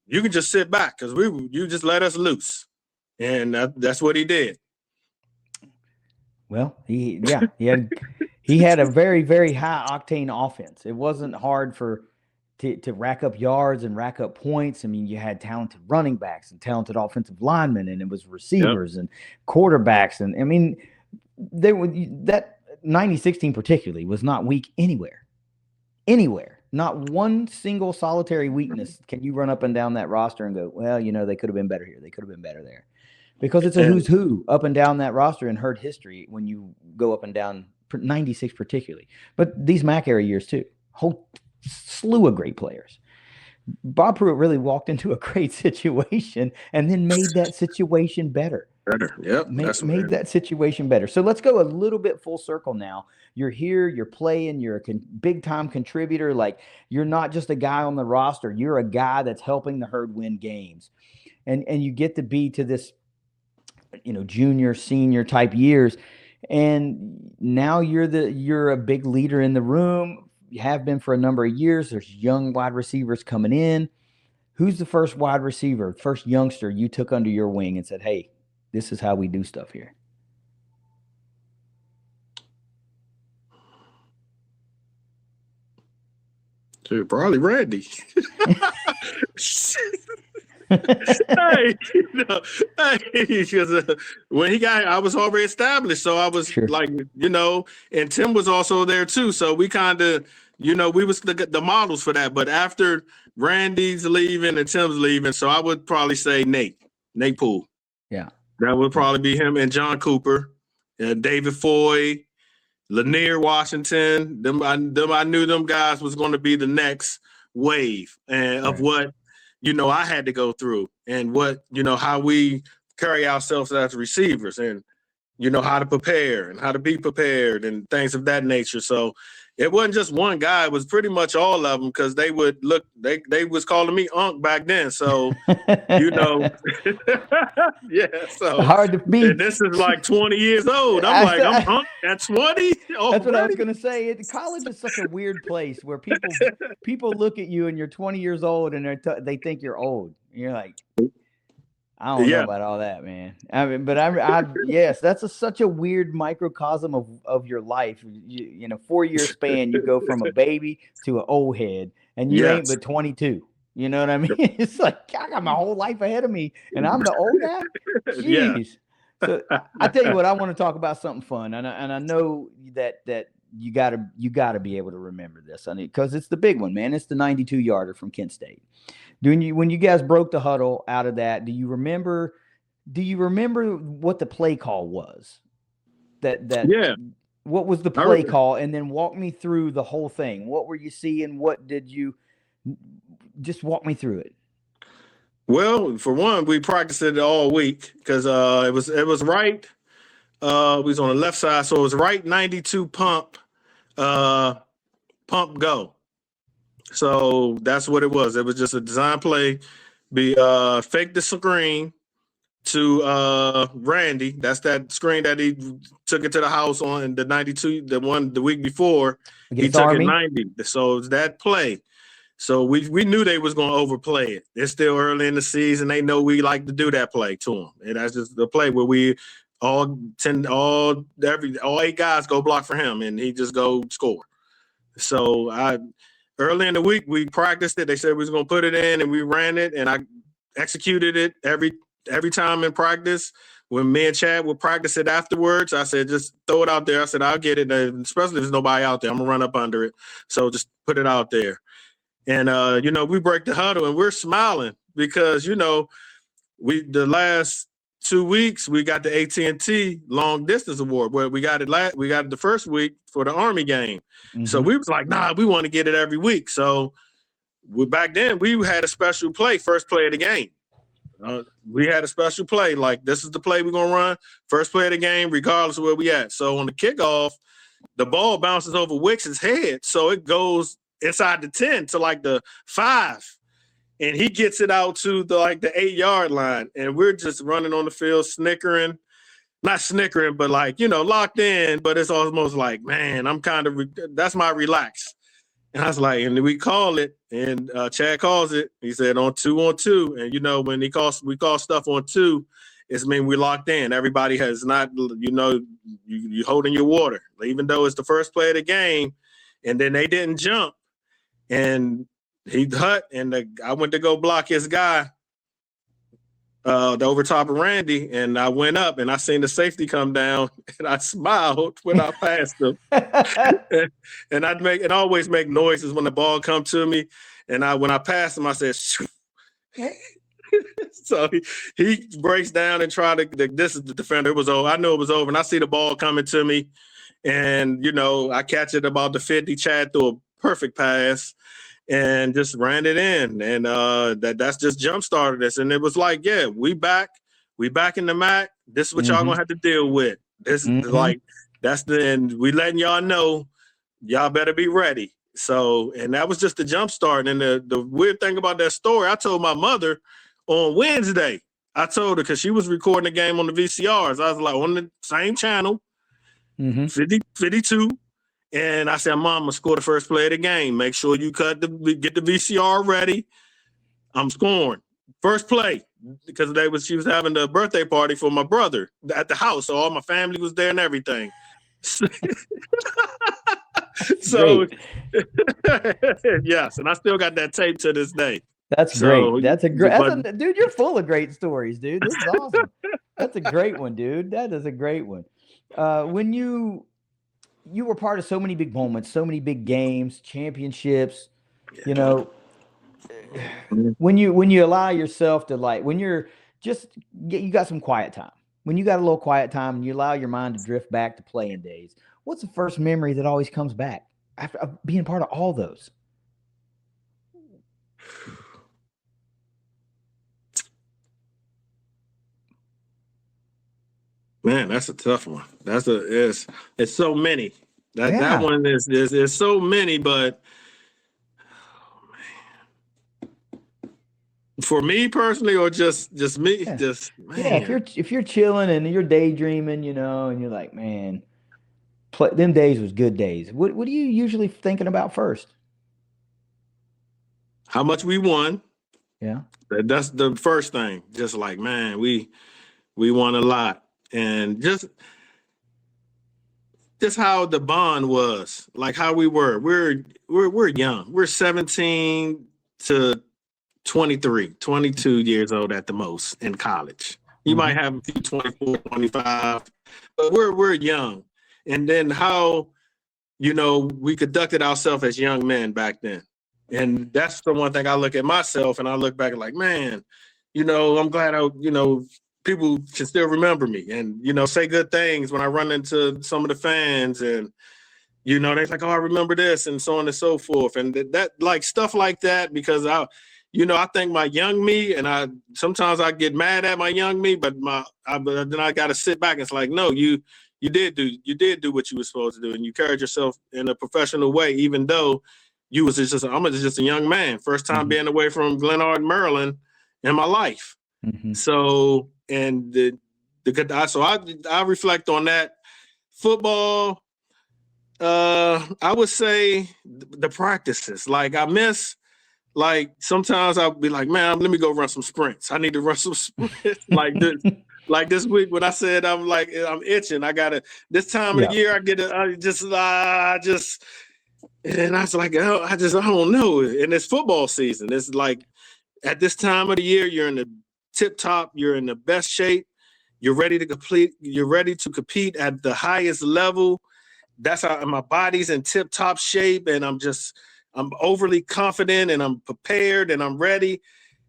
you can just sit back because you just let us loose. And that's what he did. Well, he had a very, very high octane offense. It wasn't hard to rack up yards and rack up points. I mean, you had talented running backs and talented offensive linemen, and it was receivers and quarterbacks. And I mean, that 96 team particularly was not weak anywhere. Not one single solitary weakness can you run up and down that roster and go, well, you know, they could have been better here. They could have been better there. Because it's a who's who up and down that roster and herd history when you go up and down 96 particularly. But these MAC era years too. Whole slew of great players. Bob Pruett really walked into a great situation and then made that situation better. Yep. Made that situation better. So let's go a little bit full circle now. You're here, you're playing, you're a big time contributor. Like, you're not just a guy on the roster. You're a guy that's helping the herd win games. And you get to be to this, you know, junior, senior type years. And now you're a big leader in the room. You have been for a number of years. There's young wide receivers coming in. Who's the first wide receiver, first youngster you took under your wing and said, hey, this is how we do stuff here? Dude, probably Randy. Because when he got, I was already established, so I was like, you know, and Tim was also there too. So we kind of, you know, we was the models for that. But after Randy's leaving and Tim's leaving, so I would probably say Nate Poole. Yeah, that would probably be him, and John Cooper, David Foy, Lanier Washington. I knew them guys was going to be the next wave of what, you know, I had to go through, and what, you know, how we carry ourselves as receivers, and, you know, how to prepare and how to be prepared and things of that nature. So it wasn't just one guy. It was pretty much all of them, because they would look, they was calling me Unc back then. So, you know, yeah. So hard to beat. And this is like 20 years old. I'm Unc at 20. Oh, that's what I was going to say. College is such a weird place where people look at you and you're 20 years old and they think you're old. You're like, I don't know about all that, man. I mean, but yes, that's such a weird microcosm of your life. You know, 4-year span, you go from a baby to an old head, and you ain't but 22. You know what I mean? It's like, I got my whole life ahead of me, and I'm the old guy. Jeez. So I tell you what, I want to talk about something fun, and I know that you gotta be able to remember this, because it's the big one, man. It's the 92-yarder from Kent State. When you guys broke the huddle out of that, do you remember what the play call was? What was the play call? And then walk me through the whole thing. What were you seeing? What did you just walk me through it? Well, for one, we practiced it all week because it was right. We was on the left side, so it was right 92 pump go. So that's what it was. It was just a design play. Fake the screen to Randy. That's that screen that he took it to the house on the 92, the one the week before. He took it 90. So it's that play. So we knew they was going to overplay it. It's still early in the season. They know we like to do that play to them. And that's just the play where we all 8 guys go block for him and he just go score. So early in the week, we practiced it. They said we was going to put it in, and we ran it. And executed it every time in practice. When me and Chad would practice it afterwards, I said, just throw it out there. I said, I'll get it. Especially if there's nobody out there, I'm gonna run up under it. So just put it out there. And we break the huddle and we're smiling because, the last 2 weeks we got the AT&T long distance award where we got it the first week for the Army game. Mm-hmm. So we was like, nah, we want to get it every week. So back then we had a special play, first play of the game. We had a special play, like this is the play we're going to run, first play of the game, regardless of where we at. So on the kickoff, the ball bounces over Wicks's head. So it goes inside the 10 to like the 5. And he gets it out to the 8-yard line. And we're just running on the field, snickering. Not snickering, but locked in. But it's almost like, man, I'm kind of, that's my relax. And I was like, and we call it, and Chad calls it. He said on 2. And, when we call stuff on 2, it's mean we're locked in. Everybody has not, you holding your water, even though it's the first play of the game. And then they didn't jump. And he hut, and I went to go block his guy over top of Randy, and I went up, and I seen the safety come down, and I smiled when I passed him. and I'd always make noises when the ball come to me, and when I passed him, I said, shoo. So he breaks down and this is the defender. It was over. I knew it was over, and I see the ball coming to me, and I catch it about the 50. Chad threw a perfect pass and just ran it in, and that's just jump started us. And it was like, yeah, we back in the MAC. This is what y'all gonna have to deal with. This is and we letting y'all know, y'all better be ready. So, and that was just the jump start. And the weird thing about that story, I told my mother on Wednesday. I told her because she was recording the game on the VCRs. I was like, on the same channel, 52. And I said, Mom, I'm gonna score the first play of the game. Make sure you get the VCR ready. I'm scoring. First play, because she was having the birthday party for my brother at the house. So all my family was there and everything. So yes, and I still got that tape to this day. That's great. Dude, you're full of great stories, dude. This is awesome. That's a great one, dude. That is a great one. When you were part of so many big moments, so many big games, championships, when you allow yourself to when you're you got some quiet time, when you got a little quiet time and you allow your mind to drift back to playing days, what's the first memory that always comes back after being part of all those? Man, that's a tough one. It's so many. That one is so many, but for me personally, or just me, man. If you're chilling and you're daydreaming, and you're like, man, them days was good days. What are you usually thinking about first? How much we won. Yeah, that's the first thing. Just like, man, we won a lot. And just how the bond was, like how we were. We're young. We're 17 to 23, 22 years old at the most in college. You might have a few 24, 25, but we're young. And then how, we conducted ourselves as young men back then. And that's the one thing I look at myself and I look back and like, man, I'm glad people can still remember me and, say good things when I run into some of the fans and, they're like, oh, I remember this and so on and so forth. And that like stuff like that, because I think my young me, and sometimes I get mad at my young me, but then I got to sit back and it's like, no, you did do what you were supposed to do. And you carried yourself in a professional way, even though I'm just a young man. First time being away from Glenard, Maryland in my life. So, and so I reflect on that. Football, I would say the practices. Like I miss, sometimes I'll be like, man, let me go run some sprints. I need to run some sprints. Like this week when I said I'm itching. I gotta this time of the year and I was like, oh, I don't know. And it's football season. It's like at this time of the year, you're in the tip top, you're in the best shape, you're ready to compete at the highest level. That's how my body's in tip top shape, and I'm overly confident, and I'm prepared, and I'm ready.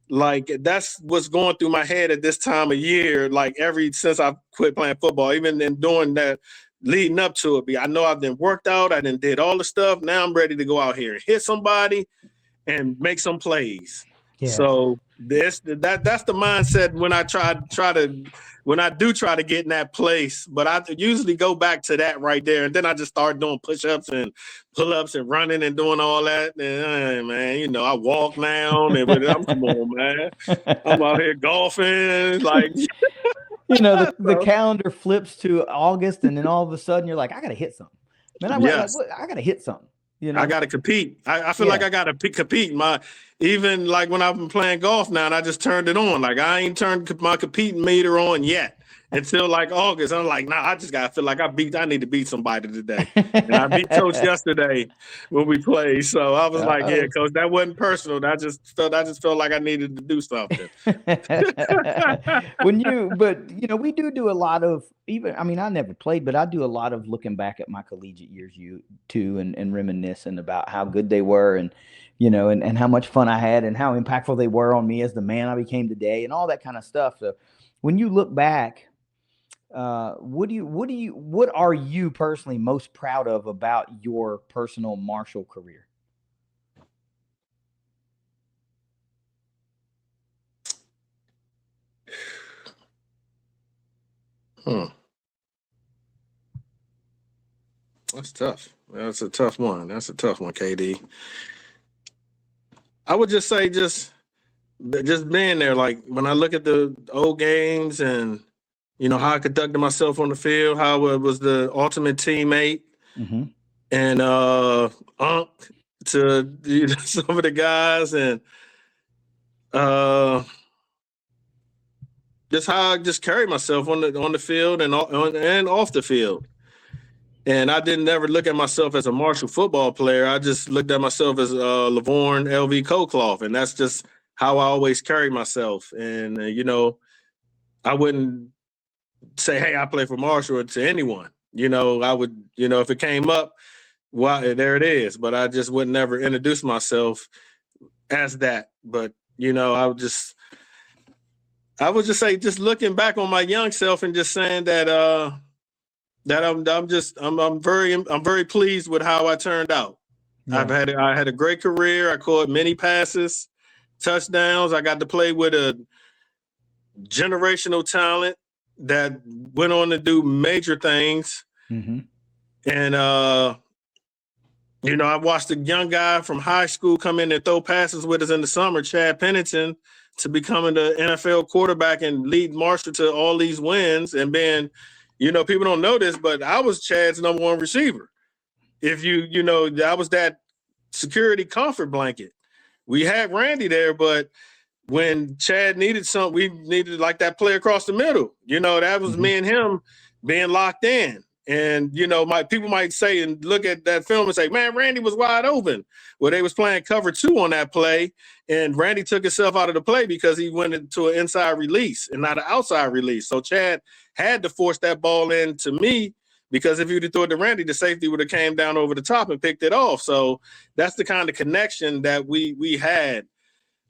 Like, that's what's going through my head at this time of year. Like, since I quit playing football, even in doing that, leading up to it, I know I've been worked out. I done did all the stuff. Now I'm ready to go out here and hit somebody and make some plays. Yeah. So that's the mindset when I when I do try to get in that place. But I usually go back to that right there, and then I just start doing push-ups and pull-ups and running and doing all that. And man, I walk now, and I'm come on, man. I'm out here golfing, like. The calendar flips to August, and then all of a sudden you're like, I gotta hit something. Man, I gotta hit something. I gotta compete. I feel like I gotta compete. Even like when I've been playing golf now, and I just turned it on. Like, I ain't turned my competing meter on yet until like August. I'm like, nah, I just gotta feel like I need to beat somebody today. And I beat Coach yesterday when we played. So I was like, yeah, Coach, that wasn't personal. I just felt like I needed to do something. We do a lot of, I never played, but I do a lot of looking back at my collegiate years too, and reminiscing about how good they were, and and how much fun I had, and how impactful they were on me as the man I became today, and all that kind of stuff. So when you look back, what are you personally most proud of about your personal martial career? That's tough. That's a tough one. KD. I would just say just being there. Like, when I look at the old games and, how I conducted myself on the field, how I was the ultimate teammate, and Unc to some of the guys, and just how I just carried myself on the field and off the field. And I didn't ever look at myself as a martial football player. I just looked at myself as LaVorn Colclough, and that's just how I always carried myself. And I wouldn't say, hey, I play for Marshall to anyone. I would, if it came up, well, there it is. But I just would never introduce myself as that. But I would just say, just looking back on my young self and just saying that I'm very pleased with how I turned out. Yeah. I had a great career. I caught many passes, touchdowns. I got to play with a generational talent that went on to do major things. And I watched a young guy from high school come in and throw passes with us in the summer, Chad Pennington, to becoming the NFL quarterback and lead Marshall to all these wins, and being, people don't know this, but I was Chad's number one receiver. If I was that security comfort blanket. We had Randy there, but when Chad needed something, we needed like that play across the middle. That was me and him being locked in. And, people might say and look at that film and say, man, Randy was wide open. Well, they was playing cover 2 on that play, and Randy took himself out of the play because he went into an inside release and not an outside release. So Chad had to force that ball in to me, because if you'd have thrown it to Randy, the safety would have came down over the top and picked it off. So that's the kind of connection that we had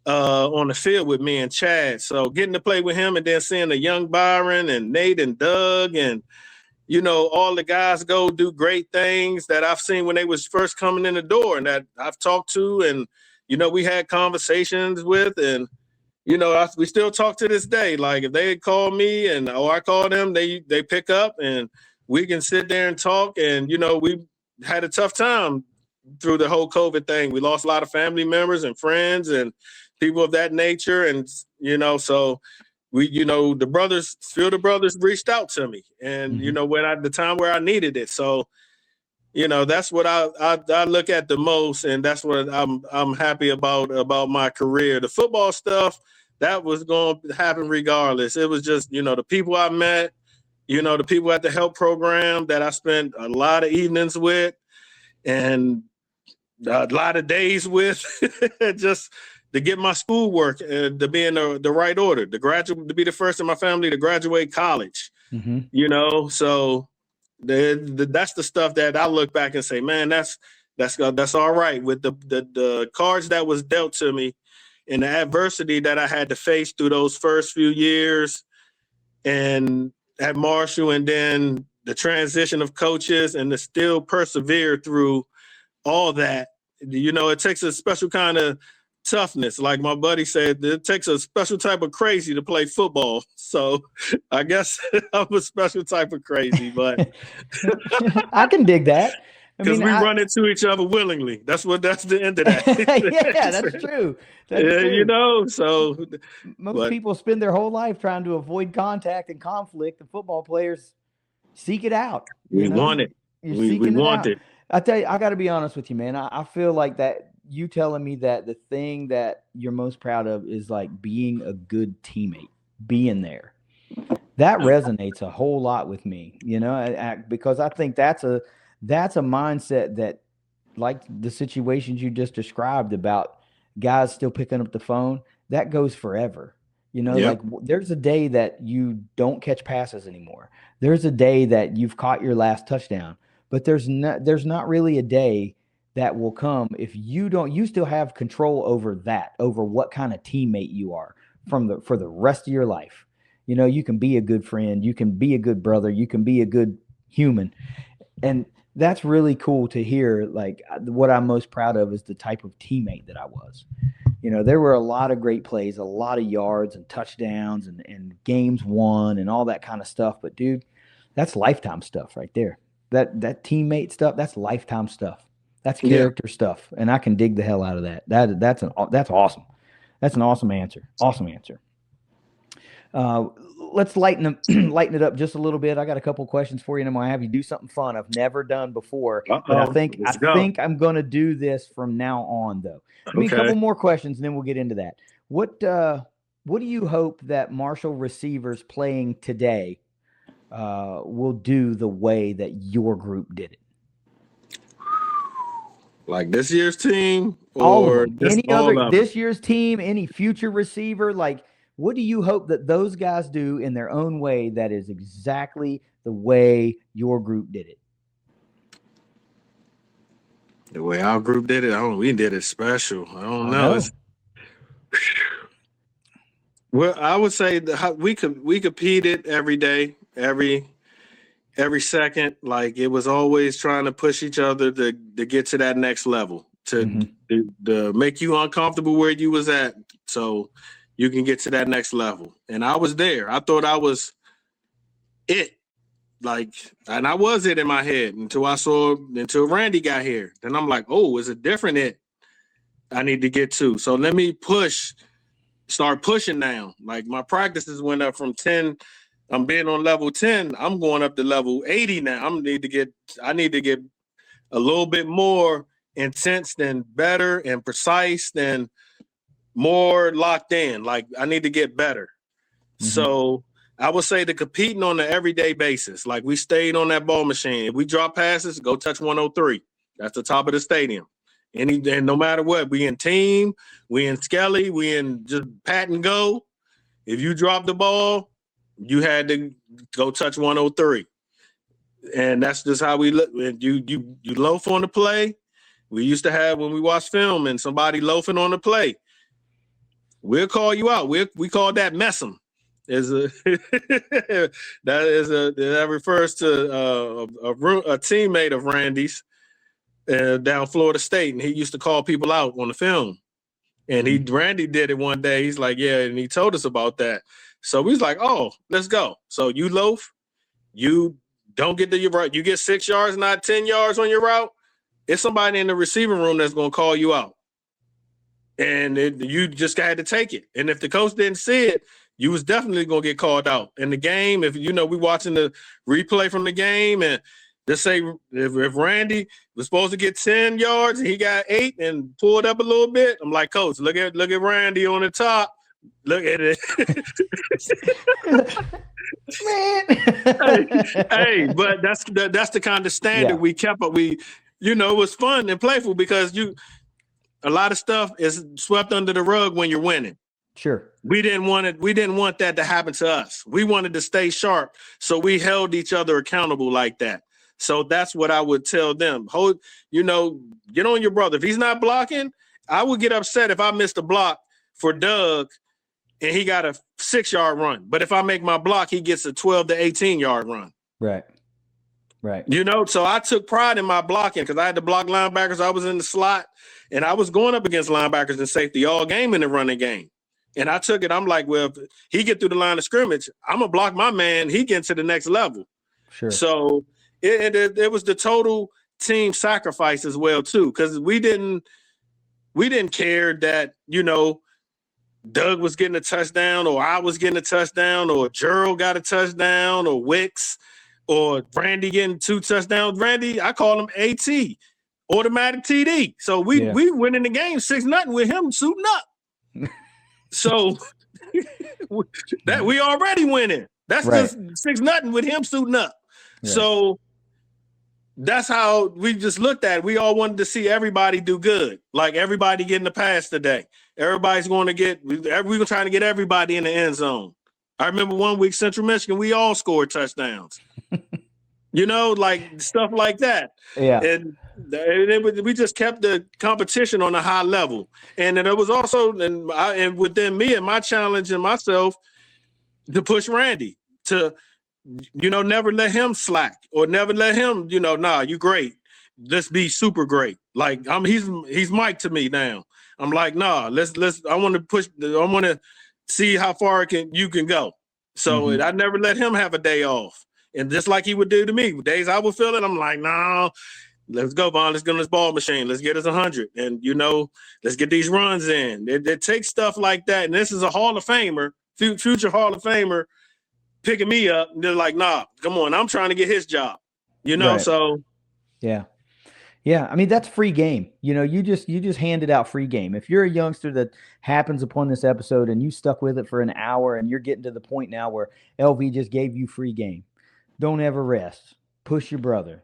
on the field with me and Chad. So getting to play with him, and then seeing a young Byron and Nate and Doug and, all the guys go do great things that I've seen when they was first coming in the door, and that I've talked to, and, we had conversations with, and, we still talk to this day. Like, if they call me or I call them, they pick up, and we can sit there and talk. And, we had a tough time through the whole COVID thing. We lost a lot of family members and friends and people of that nature. And, so we, the brothers reached out to me, and, when the time where I needed it. So, that's what I look at the most. And that's what I'm happy about my career. The football stuff, that was going to happen regardless. It was just, the people I met, the people at the help program that I spent a lot of evenings with and a lot of days with, just, to get my schoolwork to be in the right order, to be the first in my family to graduate college. So that's the stuff that I look back and say, man, that's all right. With the cards that was dealt to me and the adversity that I had to face through those first few years and at Marshall, and then the transition of coaches, and to still persevere through all that. It takes a special kind of toughness. Like my buddy said, it takes a special type of crazy to play football. So I guess I'm a special type of crazy, but I can dig that. Because we run into each other willingly. That's the end of that. Yeah, that's true. That's true. So most people spend their whole life trying to avoid contact and conflict. The football players seek it out. We want it. We want it. I tell you, I got to be honest with you, man. I feel like that you telling me that the thing that you're most proud of is like being a good teammate, being there. That resonates a whole lot with me, because I think that's a mindset that, like the situations you just described about guys still picking up the phone, that goes forever. Like there's a day that you don't catch passes anymore. There's a day that you've caught your last touchdown, but there's not really a day that will come if you still have control over what kind of teammate you are for the rest of your life. You can be a good friend, you can be a good brother, you can be a good human. And that's really cool to hear. Like, what I'm most proud of is the type of teammate that I was. There were a lot of great plays, a lot of yards and touchdowns and games won and all that kind of stuff. But dude, that's lifetime stuff right there. That teammate stuff, that's lifetime stuff. That's character stuff. And I can dig the hell out of that. That's awesome. That's an awesome answer. Awesome answer. Let's lighten it up just a little bit. I got a couple questions for you, and I'm gonna have you do something fun I've never done before. But I think I'm gonna do this from now on, though. Give me a couple more questions, and then we'll get into that. What do you hope that Marshall receivers playing today will do the way that your group did it? Like this year's team, or this year's team, any future receiver, like. What do you hope that those guys do in their own way that is exactly the way your group did it? The way our group did it, we did it special. I don't know. Well, I would say we competed every day, every second. Like, it was always trying to push each other to get to that next level, to make you uncomfortable where you was at. So you can get to that next level. And I was there. I thought I was it. And I was it in my head until Randy got here. Then I'm like, oh, it's a different it I need to get to. So let me start pushing now. Like, my practices went up from 10. I'm being on level 10. I'm going up to level 80 now. I need to get a little bit more intense, than better and precise, than more locked in. Like, I need to get better. So I would say the competing on an everyday basis. Like, we stayed on that ball machine. If we drop passes, go touch 103. That's the top of the stadium. And no matter what, we in team, we in Skelly, we in just pat and go. If you drop the ball, you had to go touch 103. And that's just how we look. You loaf on the play. We used to have, when we watch film and somebody loafing on the play, we'll call you out. We call that mess 'em. That refers to a teammate of Randy's down Florida State, and he used to call people out on the film. And Randy did it one day. He's like, yeah, and he told us about that. So we was like, oh, let's go. So you loaf, you don't get to your route. You get 6 yards, not 10 yards on your route. It's somebody in the receiving room that's going to call you out. And you just had to take it. And if the coach didn't see it, you was definitely going to get called out. In the game, if we watching the replay from the game, and let's say if Randy was supposed to get 10 yards and he got 8 and pulled up a little bit, I'm like, Coach, look at Randy on the top. Look at it. Man. hey, but that's the kind of standard we kept up. It was fun and playful because a lot of stuff is swept under the rug when you're winning. Sure. We didn't want that to happen to us. We wanted to stay sharp. So we held each other accountable like that. So that's what I would tell them. Get on your brother. If he's not blocking, I would get upset if I missed a block for Doug and he got a 6-yard run. But if I make my block, he gets a 12 to 18-yard run. Right. So I took pride in my blocking because I had to block linebackers. I was in the slot and I was going up against linebackers and safety all game in the running game. And I took it. I'm like, well, if he get through the line of scrimmage, I'm going to block my man. He gets to the next level. Sure. So it was the total team sacrifice as well, too, because we didn't care that, Doug was getting a touchdown or I was getting a touchdown or Gerald got a touchdown or Wicks or Randy getting 2 touchdowns. Randy, I call him AT, automatic TD. So we went in the game 6-0 with him suiting up. So that we already winning. That's just 6-0 with him suiting up. Right. So that's how we just looked at it. We all wanted to see everybody do good. Like everybody getting the pass today. Everybody's going to get, we were trying to get everybody in the end zone. I remember one week, Central Michigan, we all scored touchdowns. Like stuff like that. Yeah. And we just kept the competition on a high level. And then it was also, and within me and my challenge and myself to push Randy to, never let him slack or never let him, you great. Let's be super great. Like he's Mike to me now. I'm like, I want to push, I want to see how far you can go. So I never let him have a day off. And just like he would do to me, days I would feel it, I'm like, no, let's go, Vaughn. Let's get on this ball machine. Let's get us 100. And, let's get these runs in. It takes stuff like that. And this is a Hall of Famer, future Hall of Famer, picking me up. And they're like, nah, come on. I'm trying to get his job, Right. So. Yeah. Yeah. I mean, that's free game. You just handed out free game. If you're a youngster that happens upon this episode and you stuck with it for an hour and you're getting to the point now where LV just gave you free game, don't ever rest. Push your brother.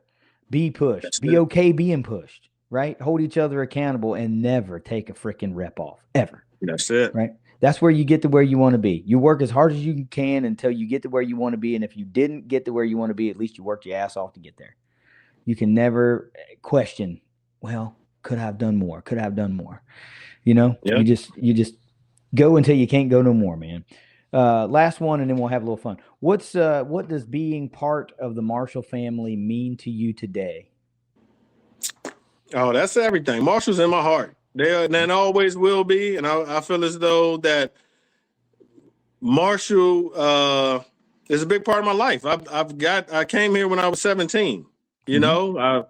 Be pushed. That's Be okay being pushed, right? Hold each other accountable and never take a freaking rep off, ever. That's it. Right? That's where you get to where you want to be. You work as hard as you can until you get to where you want to be. And if you didn't get to where you want to be, at least you worked your ass off to get there. You can never question, well, could I have done more? Could I have done more? Yeah. You just go until you can't go no more, man. Last one, and then we'll have a little fun. What does being part of the Marshall family mean to you today? Oh, that's everything. Marshall's in my heart. They always will be, and I feel as though that Marshall is a big part of my life. I came here when I was 17. I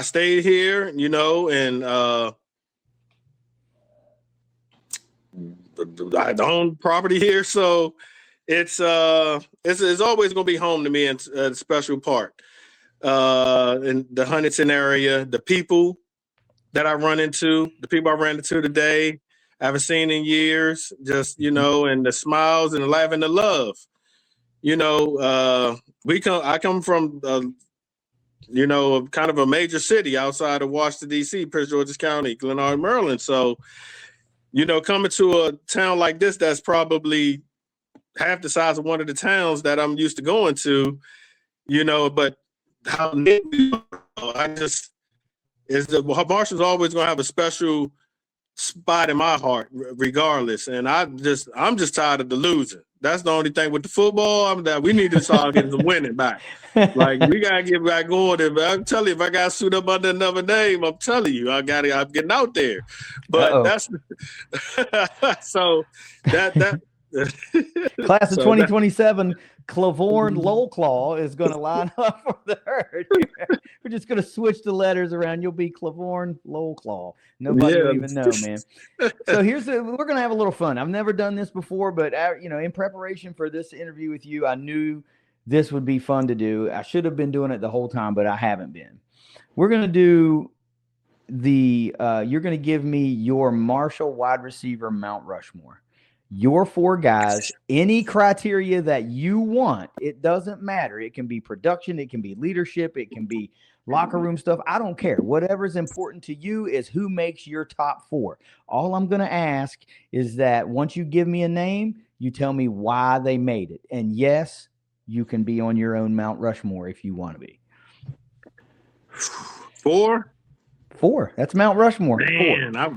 stayed here, and I own property here, so it's always going to be home to me and a special part. In the Huntington area, the people that I run into, the people I ran into today, I haven't seen in years, just, and the smiles and the laugh and the love. I come from, kind of a major city outside of Washington, D.C., Prince George's County, Glenard, Maryland. So, coming to a town like this, that's probably half the size of one of the towns that I'm used to going to, but how Marshall's always going to have a special spot in my heart, regardless. And I'm just tired of the losing. That's the only thing with the football. We need to start getting some winning back. Like we gotta get back going. I'm telling you, if I got to suit up under another name, I'm telling you, I'm getting out there. But that's so that class of 2027. LaVorn Colclough is going to line up for the herd. We're just going to switch the letters around. You'll be LaVorn Colclough. Nobody will even know, man. So we're going to have a little fun. I've never done this before, but in preparation for this interview with you, I knew this would be fun to do. I should have been doing it the whole time, but I haven't been. We're going to do you're going to give me your Marshall wide receiver Mount Rushmore. Your 4 guys, any criteria that you want, it doesn't matter. It can be production, it can be leadership, it can be locker room stuff. I don't care. Whatever's important to you is who makes your top 4. All I'm going to ask is that once you give me a name, you tell me why they made it. And yes, you can be on your own Mount Rushmore if you want to be. 4? 4. That's Mount Rushmore. Man, 4.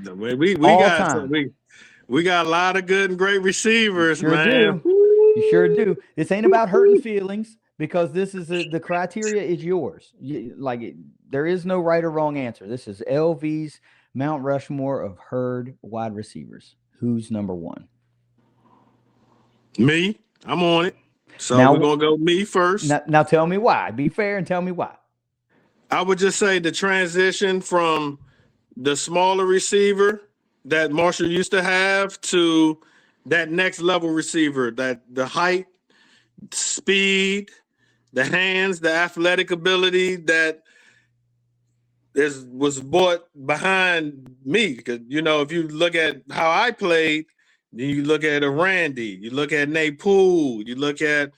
we got a lot of good and great receivers, You sure man. do. You sure do. This ain't about hurting feelings because this is the criteria is yours. There is no right or wrong answer. This is LV's Mount Rushmore of herd wide receivers. Who's number 1? Me. I'm on it. So now, we're going to go me first. Now tell me why. Be fair and tell me why. I would just say the transition from the smaller receiver that Marshall used to have to that next level receiver, that the height, speed, the hands, the athletic ability that was brought behind me. Because, if you look at how I played, then you look at a Randy, you look at Nate Poole, you look at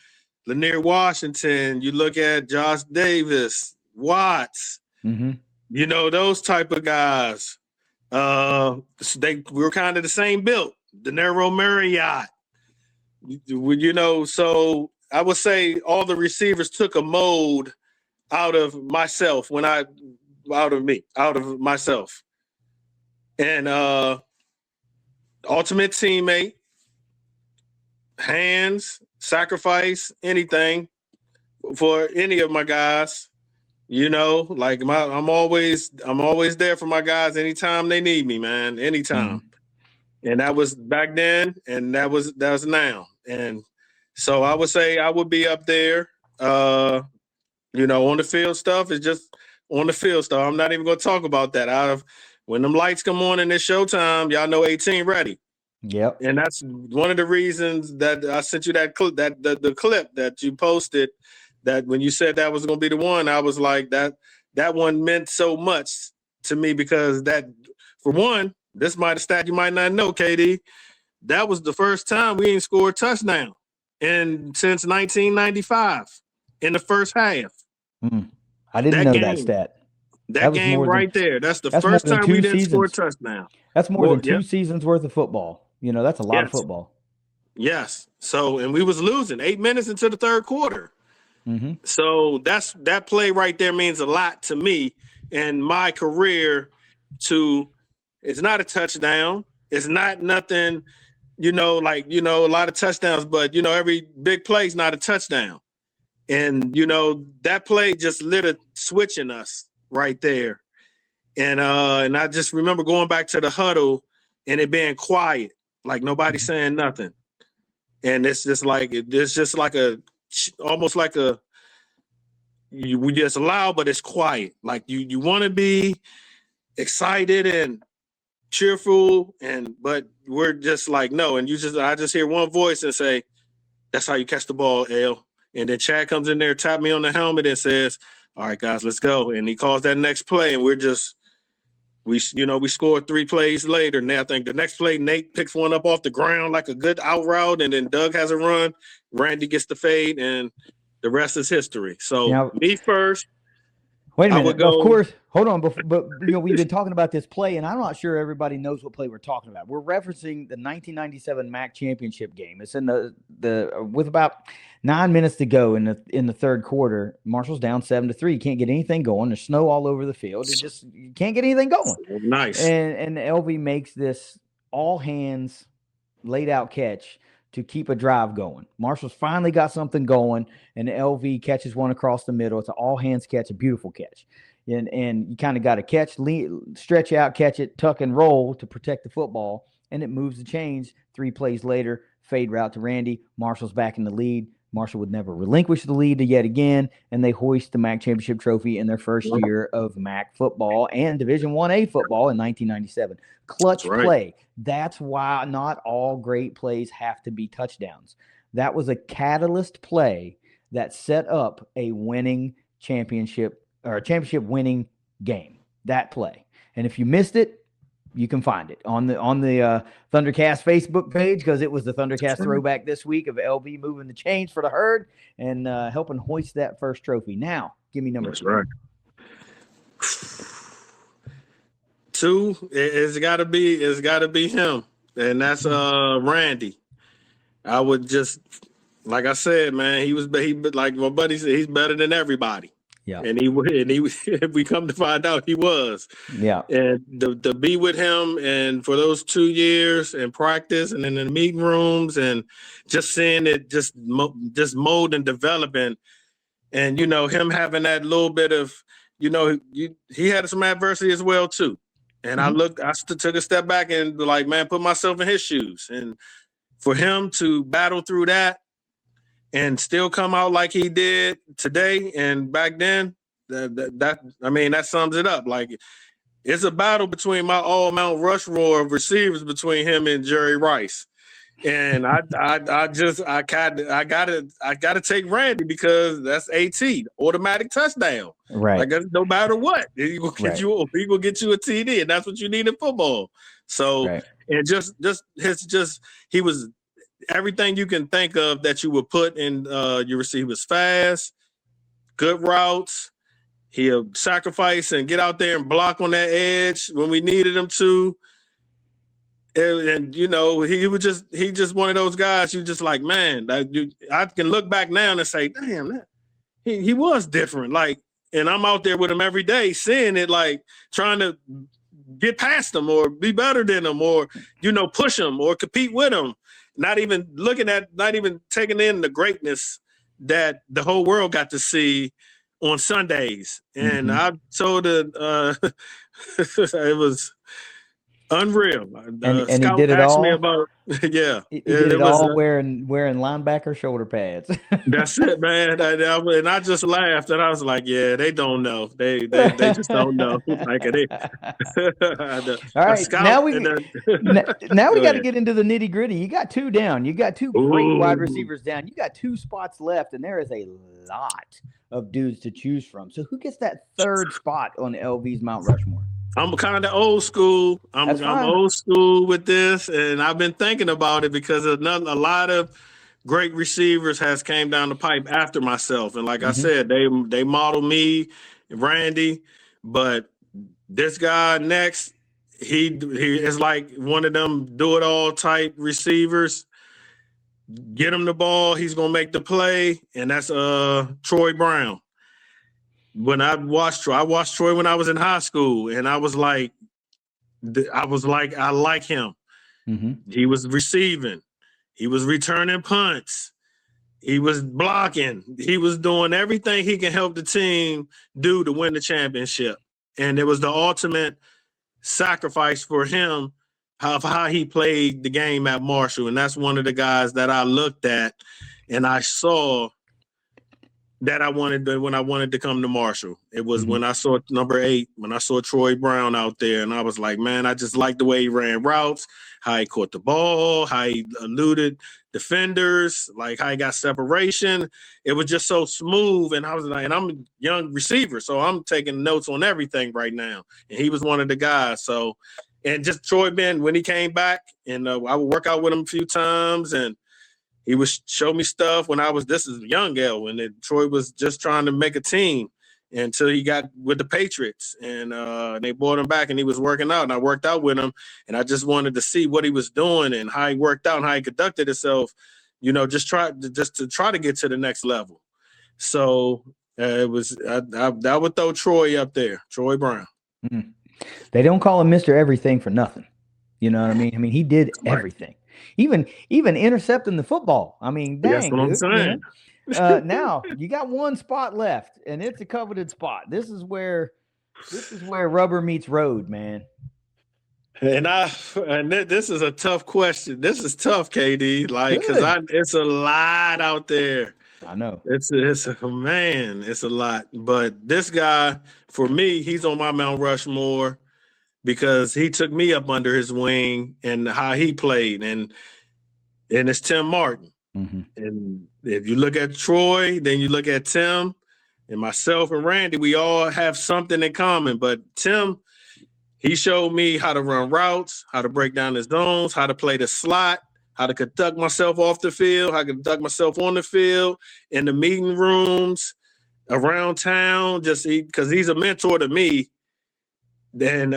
Lanier Washington, you look at Josh Davis, Watts, those type of guys. We were kind of the same build. De Niro Marriott, so I would say all the receivers took a mold out of myself out of myself. And ultimate teammate, hands, sacrifice, anything for any of my guys. I'm always there for my guys anytime they need me, man. Anytime. And that was back then, and that was now. And so I would say I would be up there. On the field stuff is just on the field stuff. I'm not even going to talk about that. When them lights come on and it's showtime, y'all know 18 ready. Yep. And that's one of the reasons that I sent you that clip, the clip that you posted. That when you said that was going to be the one, I was like, that one meant so much to me because that, for one, this might have stat you might not know, KD. That was the first time we ain't scored a touchdown since 1995 in the first half. I didn't know that stat. That game right there. That's the first time we didn't score a touchdown. That's more than 2 seasons worth of football. That's a lot of football. Yes. So, and we was losing 8 minutes into the third quarter. So that play right there means a lot to me and my career. It's not a touchdown. It's not nothing, a lot of touchdowns, but every big play is not a touchdown. And that play just lit a switch in us right there. And I just remember going back to the huddle and it being quiet, like nobody saying nothing. And it's just like almost like we just loud, but it's quiet. Like you want to be excited and cheerful, but we're just like, no. And I just hear one voice and say, "That's how you catch the ball, L." And then Chad comes in there, tap me on the helmet and says, "All right, guys, let's go." And he calls that next play, and we scored 3 plays later. And I think the next play, Nate picks one up off the ground like a good out route, and then Doug has a run. Randy gets the fade, and the rest is history. So me first. Wait a minute. Of course, hold on. But we've been talking about this play, and I'm not sure everybody knows what play we're talking about. We're referencing the 1997 MAC championship game. It's in with about 9 minutes to go in the third quarter. Marshall's down 7-3. You can't get anything going. There's snow all over the field. You can't get anything going. Nice. And LV makes this all hands laid out catch to keep a drive going. Marshall's finally got something going, and LV catches one across the middle. It's an all-hands catch, a beautiful catch. And you kind of got to catch, stretch out, catch it, tuck and roll to protect the football, and it moves the chains. 3 plays later, fade route to Randy. Marshall's back in the lead. Marshall would never relinquish the lead yet again, and they hoist the MAC championship trophy in their first year of MAC football and Division 1A football in 1997. Clutch play. That's why not all great plays have to be touchdowns. That was a catalyst play that set up a winning championship or a championship winning game. That play. And if you missed it, you can find it on the Thundercast Facebook page, because it was the Thundercast throwback this week of LV moving the chains for the herd and helping hoist that first trophy. Now, give me number 2. Right. 2, it's gotta be him. And that's Randy. I would just, like I said, man, he like my buddy said, he's better than everybody. Yeah. And he we come to find out he was. Yeah. And to be with him and for those 2 years and practice and in the meeting rooms and just seeing it just mold and developing, and him having that little bit of he had some adversity as well too. And I took a step back and like, man, put myself in his shoes, and for him to battle through that and still come out like he did today and back then, that sums it up. Like, it's a battle between my all Mount Rushmore of receivers between him and Jerry Rice. And I gotta take Randy because that's AT, automatic touchdown. Right. Like, that's no matter what, he will get you a TD, and that's what you need in football. So and he was everything you can think of that you would put in your receiver. He was fast, good routes. He'll sacrifice and get out there and block on that edge when we needed him to. And he just one of those guys you just like, man, I can look back now and say, damn, he was different. Like, and I'm out there with him every day, seeing it, like trying to get past him or be better than him or, push him or compete with him. Not even taking in the greatness that the whole world got to see on Sundays. And I told it was unreal. And he did it all. Me about, He did it all wearing linebacker shoulder pads. That's it, man. And I just laughed, and I was like, "Yeah, they don't know. They just don't know." Like all right, now we got to get into the nitty gritty. You got 2 down. You got 2 great wide receivers down. You got 2 spots left, and there is a lot of dudes to choose from. So who gets that 3rd spot on LV's Mount Rushmore? I'm kind of old school. I'm old school with this, and I've been thinking about it because a lot of great receivers has came down the pipe after myself, and like I said, they model me, Randy, but this guy next, he is like one of them do it all type receivers. Get him the ball, he's gonna make the play, and that's Troy Brown. When I watched Troy when I was in high school, and I like him. He was receiving, he was returning punts, he was blocking, he was doing everything he can help the team do to win the championship. And it was the ultimate sacrifice for him of how he played the game at Marshall. And that's one of the guys that I looked at and I saw that when I wanted to come to Marshall. It was when I saw number 8, when I saw Troy Brown out there, and I was like, man, I just like the way he ran routes, how he caught the ball, how he eluded defenders, like how he got separation. It was just so smooth, and I was like, and I'm a young receiver, so I'm taking notes on everything right now. And he was one of the guys. So, and just Troy Ben, when he came back, and I would work out with him a few times, and he would show me stuff when this is young L, when Troy was just trying to make a team until he got with the Patriots, and they brought him back and he was working out, and I worked out with him, and I just wanted to see what he was doing and how he worked out and how he conducted himself, just to try to get to the next level. So I would throw Troy up there, Troy Brown. They don't call him Mr. Everything for nothing. You know what I mean? I mean, he did everything. Even intercepting the football. I mean, dang, that's what I'm saying. Now you got 1 spot left, and it's a coveted spot. This is where rubber meets road, man. And this is a tough question. This is tough, KD. Like, because it's a lot out there. I know it's a lot. But this guy, for me, he's on my Mount Rushmore, because he took me up under his wing and how he played. And it's Tim Martin. And if you look at Troy, then you look at Tim, and myself and Randy, we all have something in common. But Tim, he showed me how to run routes, how to break down his zones, how to play the slot, how to conduct myself off the field, how to conduct myself on the field, in the meeting rooms, around town, just because he's a mentor to me. Then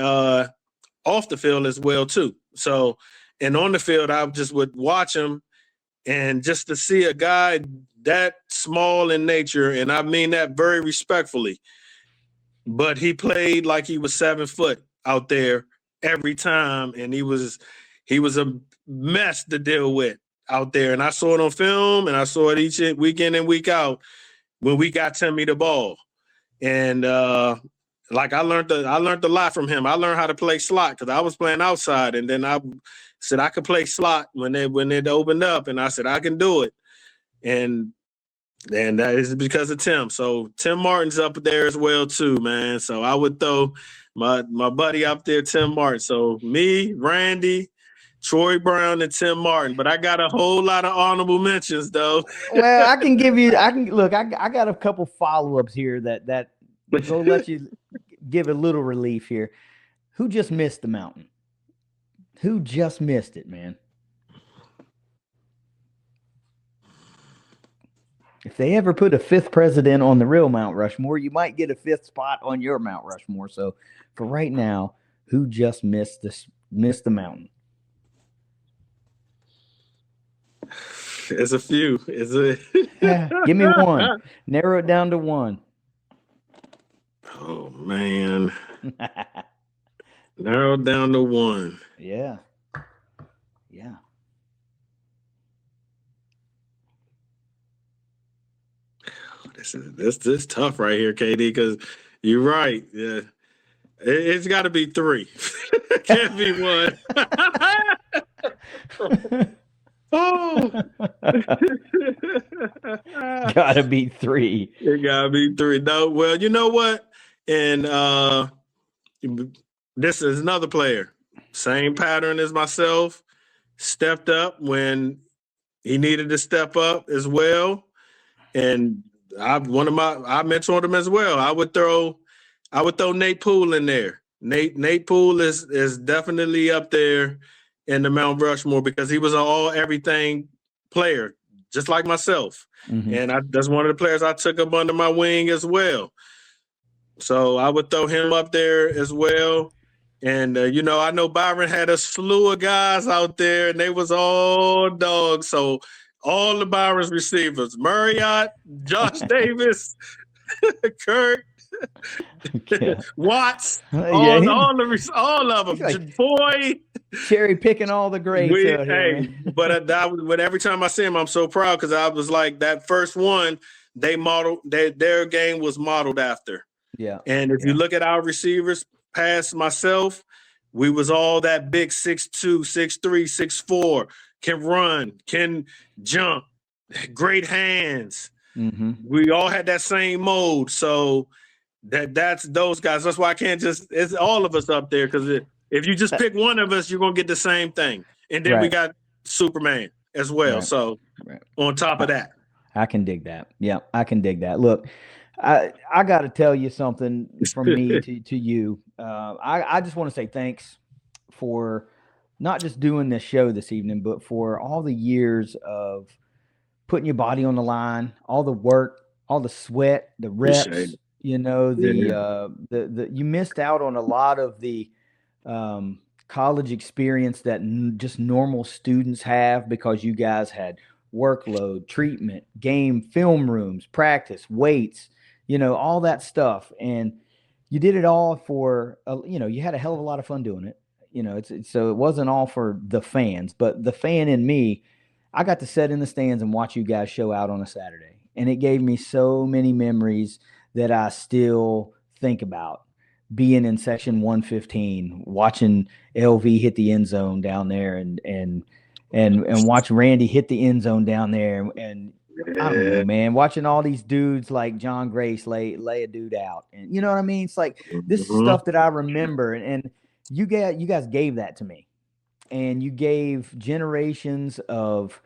off the field as well too. So, and on the field, I just would watch him, and just to see a guy that small in nature, and I mean that very respectfully, but he played like he was 7 foot out there every time, and he was a mess to deal with out there. And I saw it on film, and I saw it each week in and week out when we got Timmy the ball. And like I learned a lot from him. I learned how to play slot because I was playing outside, and then I said I could play slot when it opened up, and I said I can do it. And that is because of Tim. So Tim Martin's up there as well too, man. So I would throw my buddy up there, Tim Martin. So me, Randy, Troy Brown, and Tim Martin. But I got a whole lot of honorable mentions, though. Well, I got a couple follow-ups here that will let you give a little relief here. Who just missed the mountain? Who just missed it, man? If they ever put a fifth president on the real Mount Rushmore, you might get a fifth spot on your Mount Rushmore. So for right now, who just missed the mountain? There's a few. Yeah, give me one. Narrow it down to one. Oh, man. Narrow it down to one. Yeah. Yeah. This is tough right here, KD, because you're right. Yeah. It's got to be three. It can't be one. Oh. Gotta be three. It gotta be three. No, well, you know what? And this is another player. Same pattern as myself. Stepped up when he needed to step up as well. And I mentored him as well. I would throw Nate Poole in there. Nate Poole is definitely up there in the Mount Rushmore because he was an all-everything player, just like myself. Mm-hmm. And that's one of the players I took up under my wing as well. So I would throw him up there as well. And, I know Byron had a slew of guys out there, and they was all dogs. So all the Byron's receivers, Marriott, Josh Davis, Kurt, Watts, all of them. Like, boy, cherry picking all the greats out here. But every time I see him, I'm so proud because I was like that first one. They modeled their game was modeled after. Yeah. And if you look at our receivers past myself, we was all that big 6'2", 6'3", 6'4", can run, can jump, great hands. Mm-hmm. We all had that same mode. So that's those guys. That's why I can't it's all of us up there because if you just pick one of us, you're going to get the same thing. And then we got Superman as well. Right. So on top of that. I can dig that. Yeah, I can dig that. Look, I got to tell you something from me to you. I just want to say thanks for not just doing this show this evening, but for all the years of putting your body on the line, all the work, all the sweat, the reps. You missed out on a lot of the college experience that just normal students have because you guys had workload, treatment, game, film rooms, practice, weights, all that stuff. And you did it all for, you had a hell of a lot of fun doing it. So it wasn't all for the fans, but the fan in me, I got to sit in the stands and watch you guys show out on a Saturday. And it gave me so many memories that I still think about. Being in section 115, watching LV hit the end zone down there and watch Randy hit the end zone down there. And I don't know, man, watching all these dudes like John Grace lay a dude out. And you know what I mean? It's like, this is stuff that I remember. And you guys gave that to me. And you gave generations of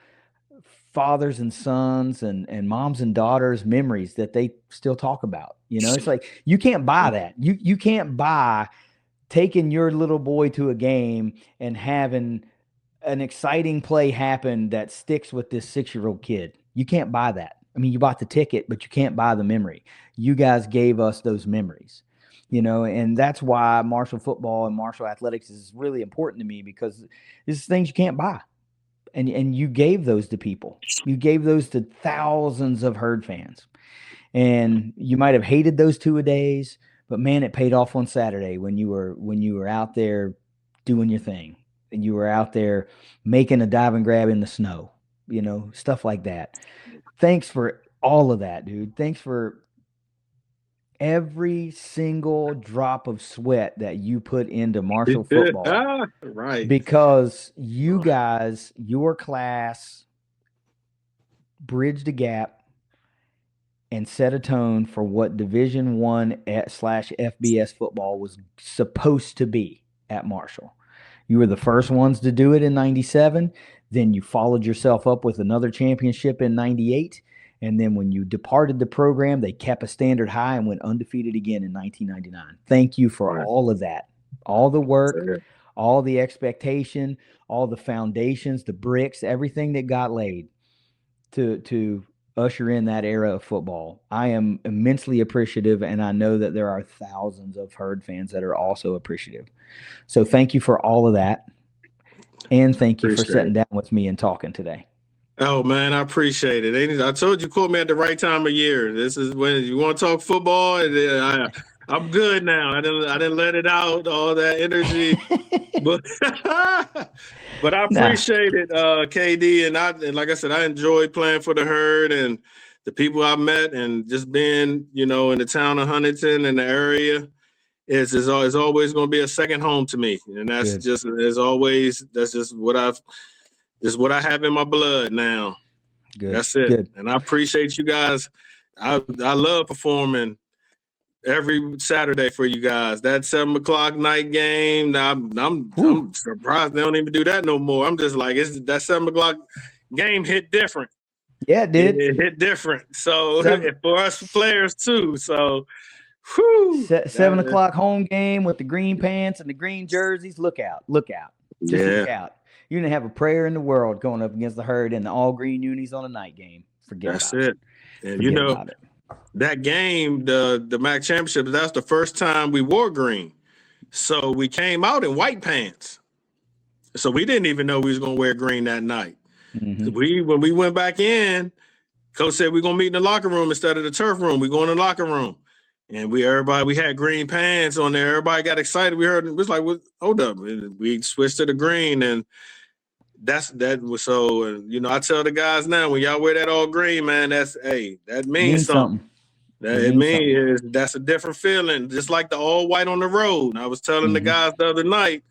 fathers and sons and moms and daughters memories that they still talk about. It's like, you can't buy that. You can't buy taking your little boy to a game and having an exciting play happen that sticks with this 6-year-old kid. You can't buy that. I mean, you bought the ticket, but you can't buy the memory. You guys gave us those memories. And that's why Marshall football and Marshall athletics is really important to me, because this is things you can't buy. And you gave those to people. You gave those to thousands of herd fans. And you might have hated those 2-a-days, but man, it paid off on Saturday when you were out there doing your thing, and you were out there making a dive and grab in the snow, stuff like that. Thanks for all of that, dude. Thanks for every single drop of sweat that you put into Marshall football. Right. Because you guys, your class, bridged a gap and set a tone for what Division I/FBS football was supposed to be at Marshall. You were the first ones to do it in 97. Then you followed yourself up with another championship in 98. And then when you departed the program, they kept a standard high and went undefeated again in 1999. Thank you for all of that. All the work, all the expectation, all the foundations, the bricks, everything that got laid to usher in that era of football. I am immensely appreciative, and I know that there are thousands of herd fans that are also appreciative. So thank you for all of that, and thank you for sitting down with me and talking today. Oh man, I appreciate it. I told you, caught me at the right time of year. This is when you want to talk football. I'm good now. I didn't let it out, all that energy, but I appreciate it, KD. And like I said, I enjoyed playing for the herd and the people I met, and just being, in the town of Huntington and the area. It's always going to be a second home to me, and that's Good. just what I have in my blood now. Good. That's it. Good. And I appreciate you guys. I love performing every Saturday for you guys. That 7:00 night game. I'm surprised they don't even do that no more. I'm just like, that 7:00 game hit different. Yeah, it did. It hit different. So for us players too. So 7:00 home game with the green pants and the green jerseys. Look out. Look out. Just look out. You didn't have a prayer in the world going up against the herd and the all green unis on a night game. Forget about it. And that game, the MAC championship, that's the first time we wore green. So we came out in white pants. So we didn't even know we was going to wear green that night. Mm-hmm. When we went back in, coach said we're going to meet in the locker room instead of the turf room. We're going in the locker room. And we had green pants on there. Everybody got excited. We heard it was like, hold up. We switched to the green, and that was so. I tell the guys now, when y'all wear that all green, man, that means something. That's a different feeling. Just like the all white on the road. And I was telling the guys the other night,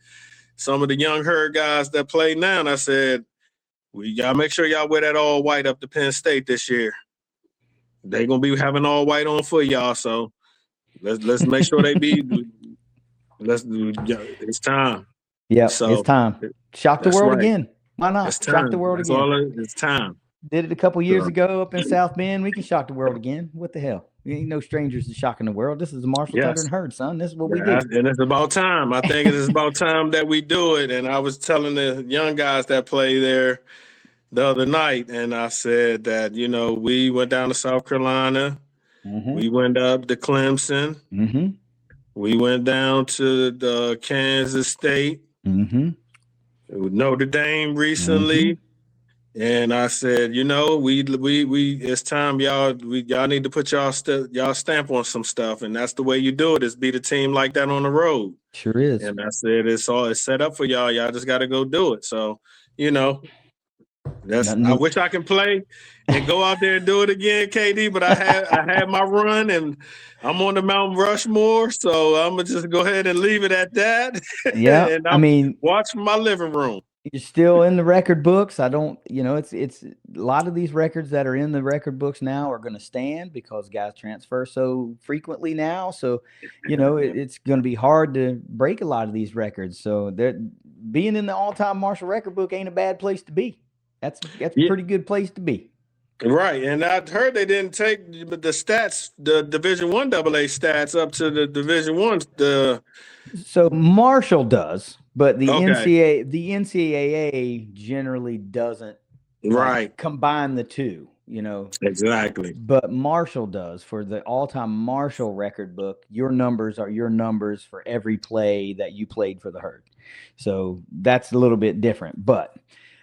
some of the young herd guys that play now, and I said, y'all make sure y'all wear that all white up to Penn State this year. They gonna be having all white on for y'all, so let's make sure they be. It's time. Yeah, it's time. Shock the world again. Why not? Shock the world again. It's time. Did it a couple years ago up in South Bend. We can shock the world again. What the hell? We ain't no strangers to shocking the world. This is the Marshall Thunder and Herd, son. This is what we do. And it's about time. I think it is about time that we do it. And I was telling the young guys that play there the other night, and I said that, we went down to South Carolina. Mm-hmm. We went up to Clemson. Mm-hmm. We went down to the Kansas State. Mm-hmm. Notre Dame recently. Mm-hmm. And I said, we it's time y'all need to put y'all stamp on some stuff, and that's the way you do it, is beat a team like that on the road. Sure is. And I said it's set up for y'all. Y'all just got to go do it. So, I wish I could play and go out there and do it again, KD. But I had my run, and I'm on the Mount Rushmore, so I'm gonna just go ahead and leave it at that. Yeah, and watch from my living room. You're still in the record books. I don't, it's a lot of these records that are in the record books now are going to stand because guys transfer so frequently now. So, it's going to be hard to break a lot of these records. So being in the all-time Marshall record book ain't a bad place to be. That's a pretty good place to be. Right. And I heard they didn't take the stats, the Division I AA stats up to the Division I. So Marshall does, but the NCAA generally doesn't combine the two. Exactly. But Marshall does. For the all-time Marshall record book, your numbers are your numbers for every play that you played for the Herd. So that's a little bit different. But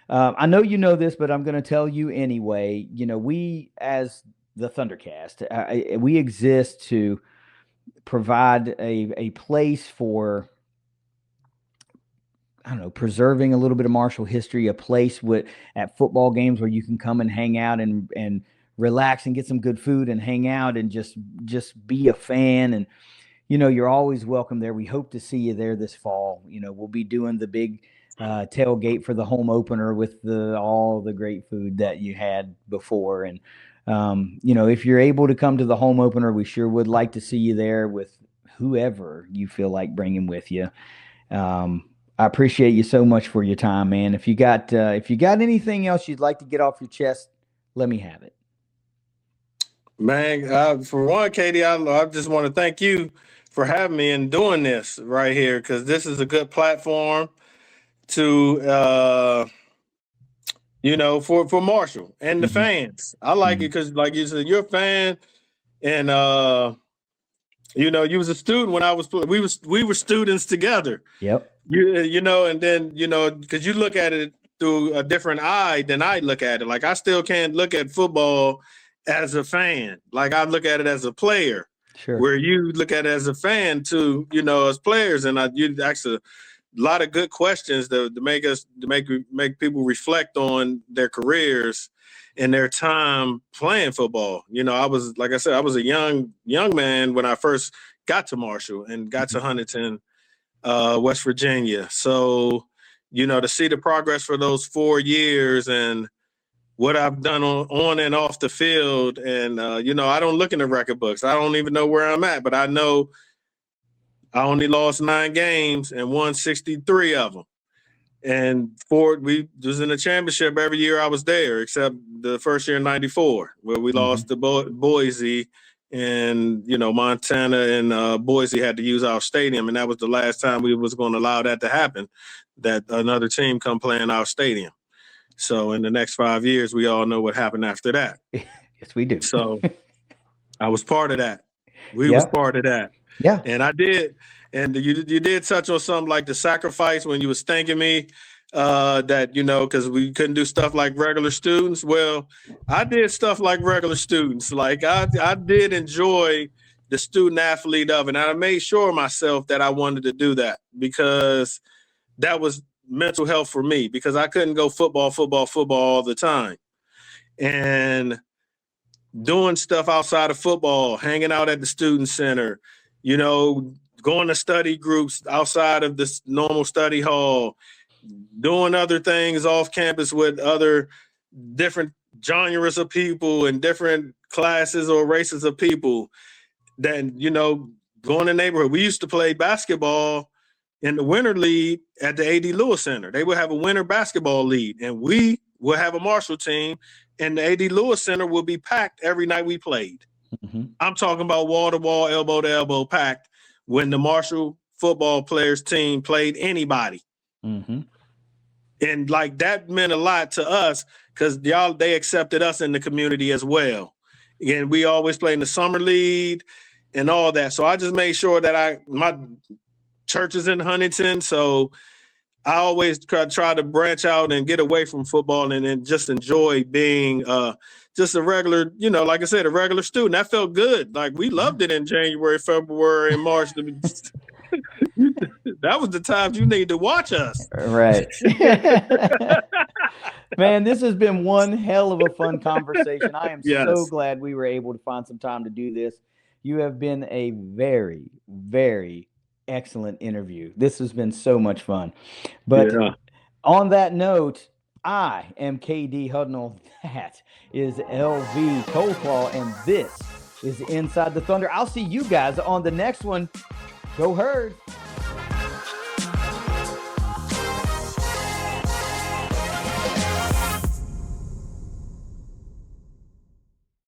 I know you know this, but I'm going to tell you anyway. We as the Thundercast, we exist to provide a place for, I don't know, preserving a little bit of Marshall history, a place at football games where you can come and hang out and relax and get some good food and hang out and just be a fan. And, you're always welcome there. We hope to see you there this fall. We'll be doing the big tailgate for the home opener with all the great food that you had before. And, if you're able to come to the home opener, we sure would like to see you there with whoever you feel like bringing with you. I appreciate you so much for your time, man. If you got anything else you'd like to get off your chest, let me have it. Man, for one, Katie, I just want to thank you for having me and doing this right here, because this is a good platform to, for Marshall and the fans. I like it because, like you said, you're a fan, and you was a student when I was. We were students together. Yep. And then because you look at it through a different eye than I look at it. Like, I still can't look at football as a fan. Like, I look at it as a player. Sure. Where you look at it as a fan too, as players, and you ask a lot of good questions to make people reflect on their careers and their time playing football. I was, like I said, I was a young man when I first got to Marshall and got to Huntington, West Virginia. So, to see the progress for those 4 years and what I've done on and off the field. And, I don't look in the record books. I don't even know where I'm at, but I know I only lost 9 games and won 63 of them. And we was in the championship every year I was there, except the first year in '94, where we lost to Boise, and, Montana and Boise had to use our stadium. And that was the last time we was going to allow that to happen, that another team come play in our stadium. So in the next 5 years, we all know what happened after that. Yes, we do. So I was part of that. We was part of that. Yeah. And I did. And you did touch on something like the sacrifice when you was thanking me that, because we couldn't do stuff like regular students. Well, I did stuff like regular students. Like, I did enjoy the student athlete of it. And I made sure myself that I wanted to do that, because that was mental health for me, because I couldn't go football all the time. And doing stuff outside of football, hanging out at the student center, going to study groups outside of this normal study hall, doing other things off campus with other different genres of people and different classes or races of people. Then, going to neighborhood. We used to play basketball in the winter league at the A.D. Lewis Center. They would have a winter basketball league, and we would have a Marshall team, and the A.D. Lewis Center would be packed every night we played. I'm talking about wall to wall, elbow to elbow packed when the Marshall football players team played anybody. And like, that meant a lot to us, because they accepted us in the community as well. And we always played in the summer league and all that. So I just made sure that my church is in Huntington, so I always try to branch out and get away from football and then just enjoy being just a regular, like I said, a regular student. That felt good. Like, we loved it in January, February, and March. That was the times you need to watch us. Right. Man, this has been one hell of a fun conversation. I am so glad we were able to find some time to do this. You have been a very, very excellent interview. This has been so much fun. But on that note, I am KD Hudnall. That is LV Colclough, and this is Inside the Thunder. I'll see you guys on the next one. Go Herd.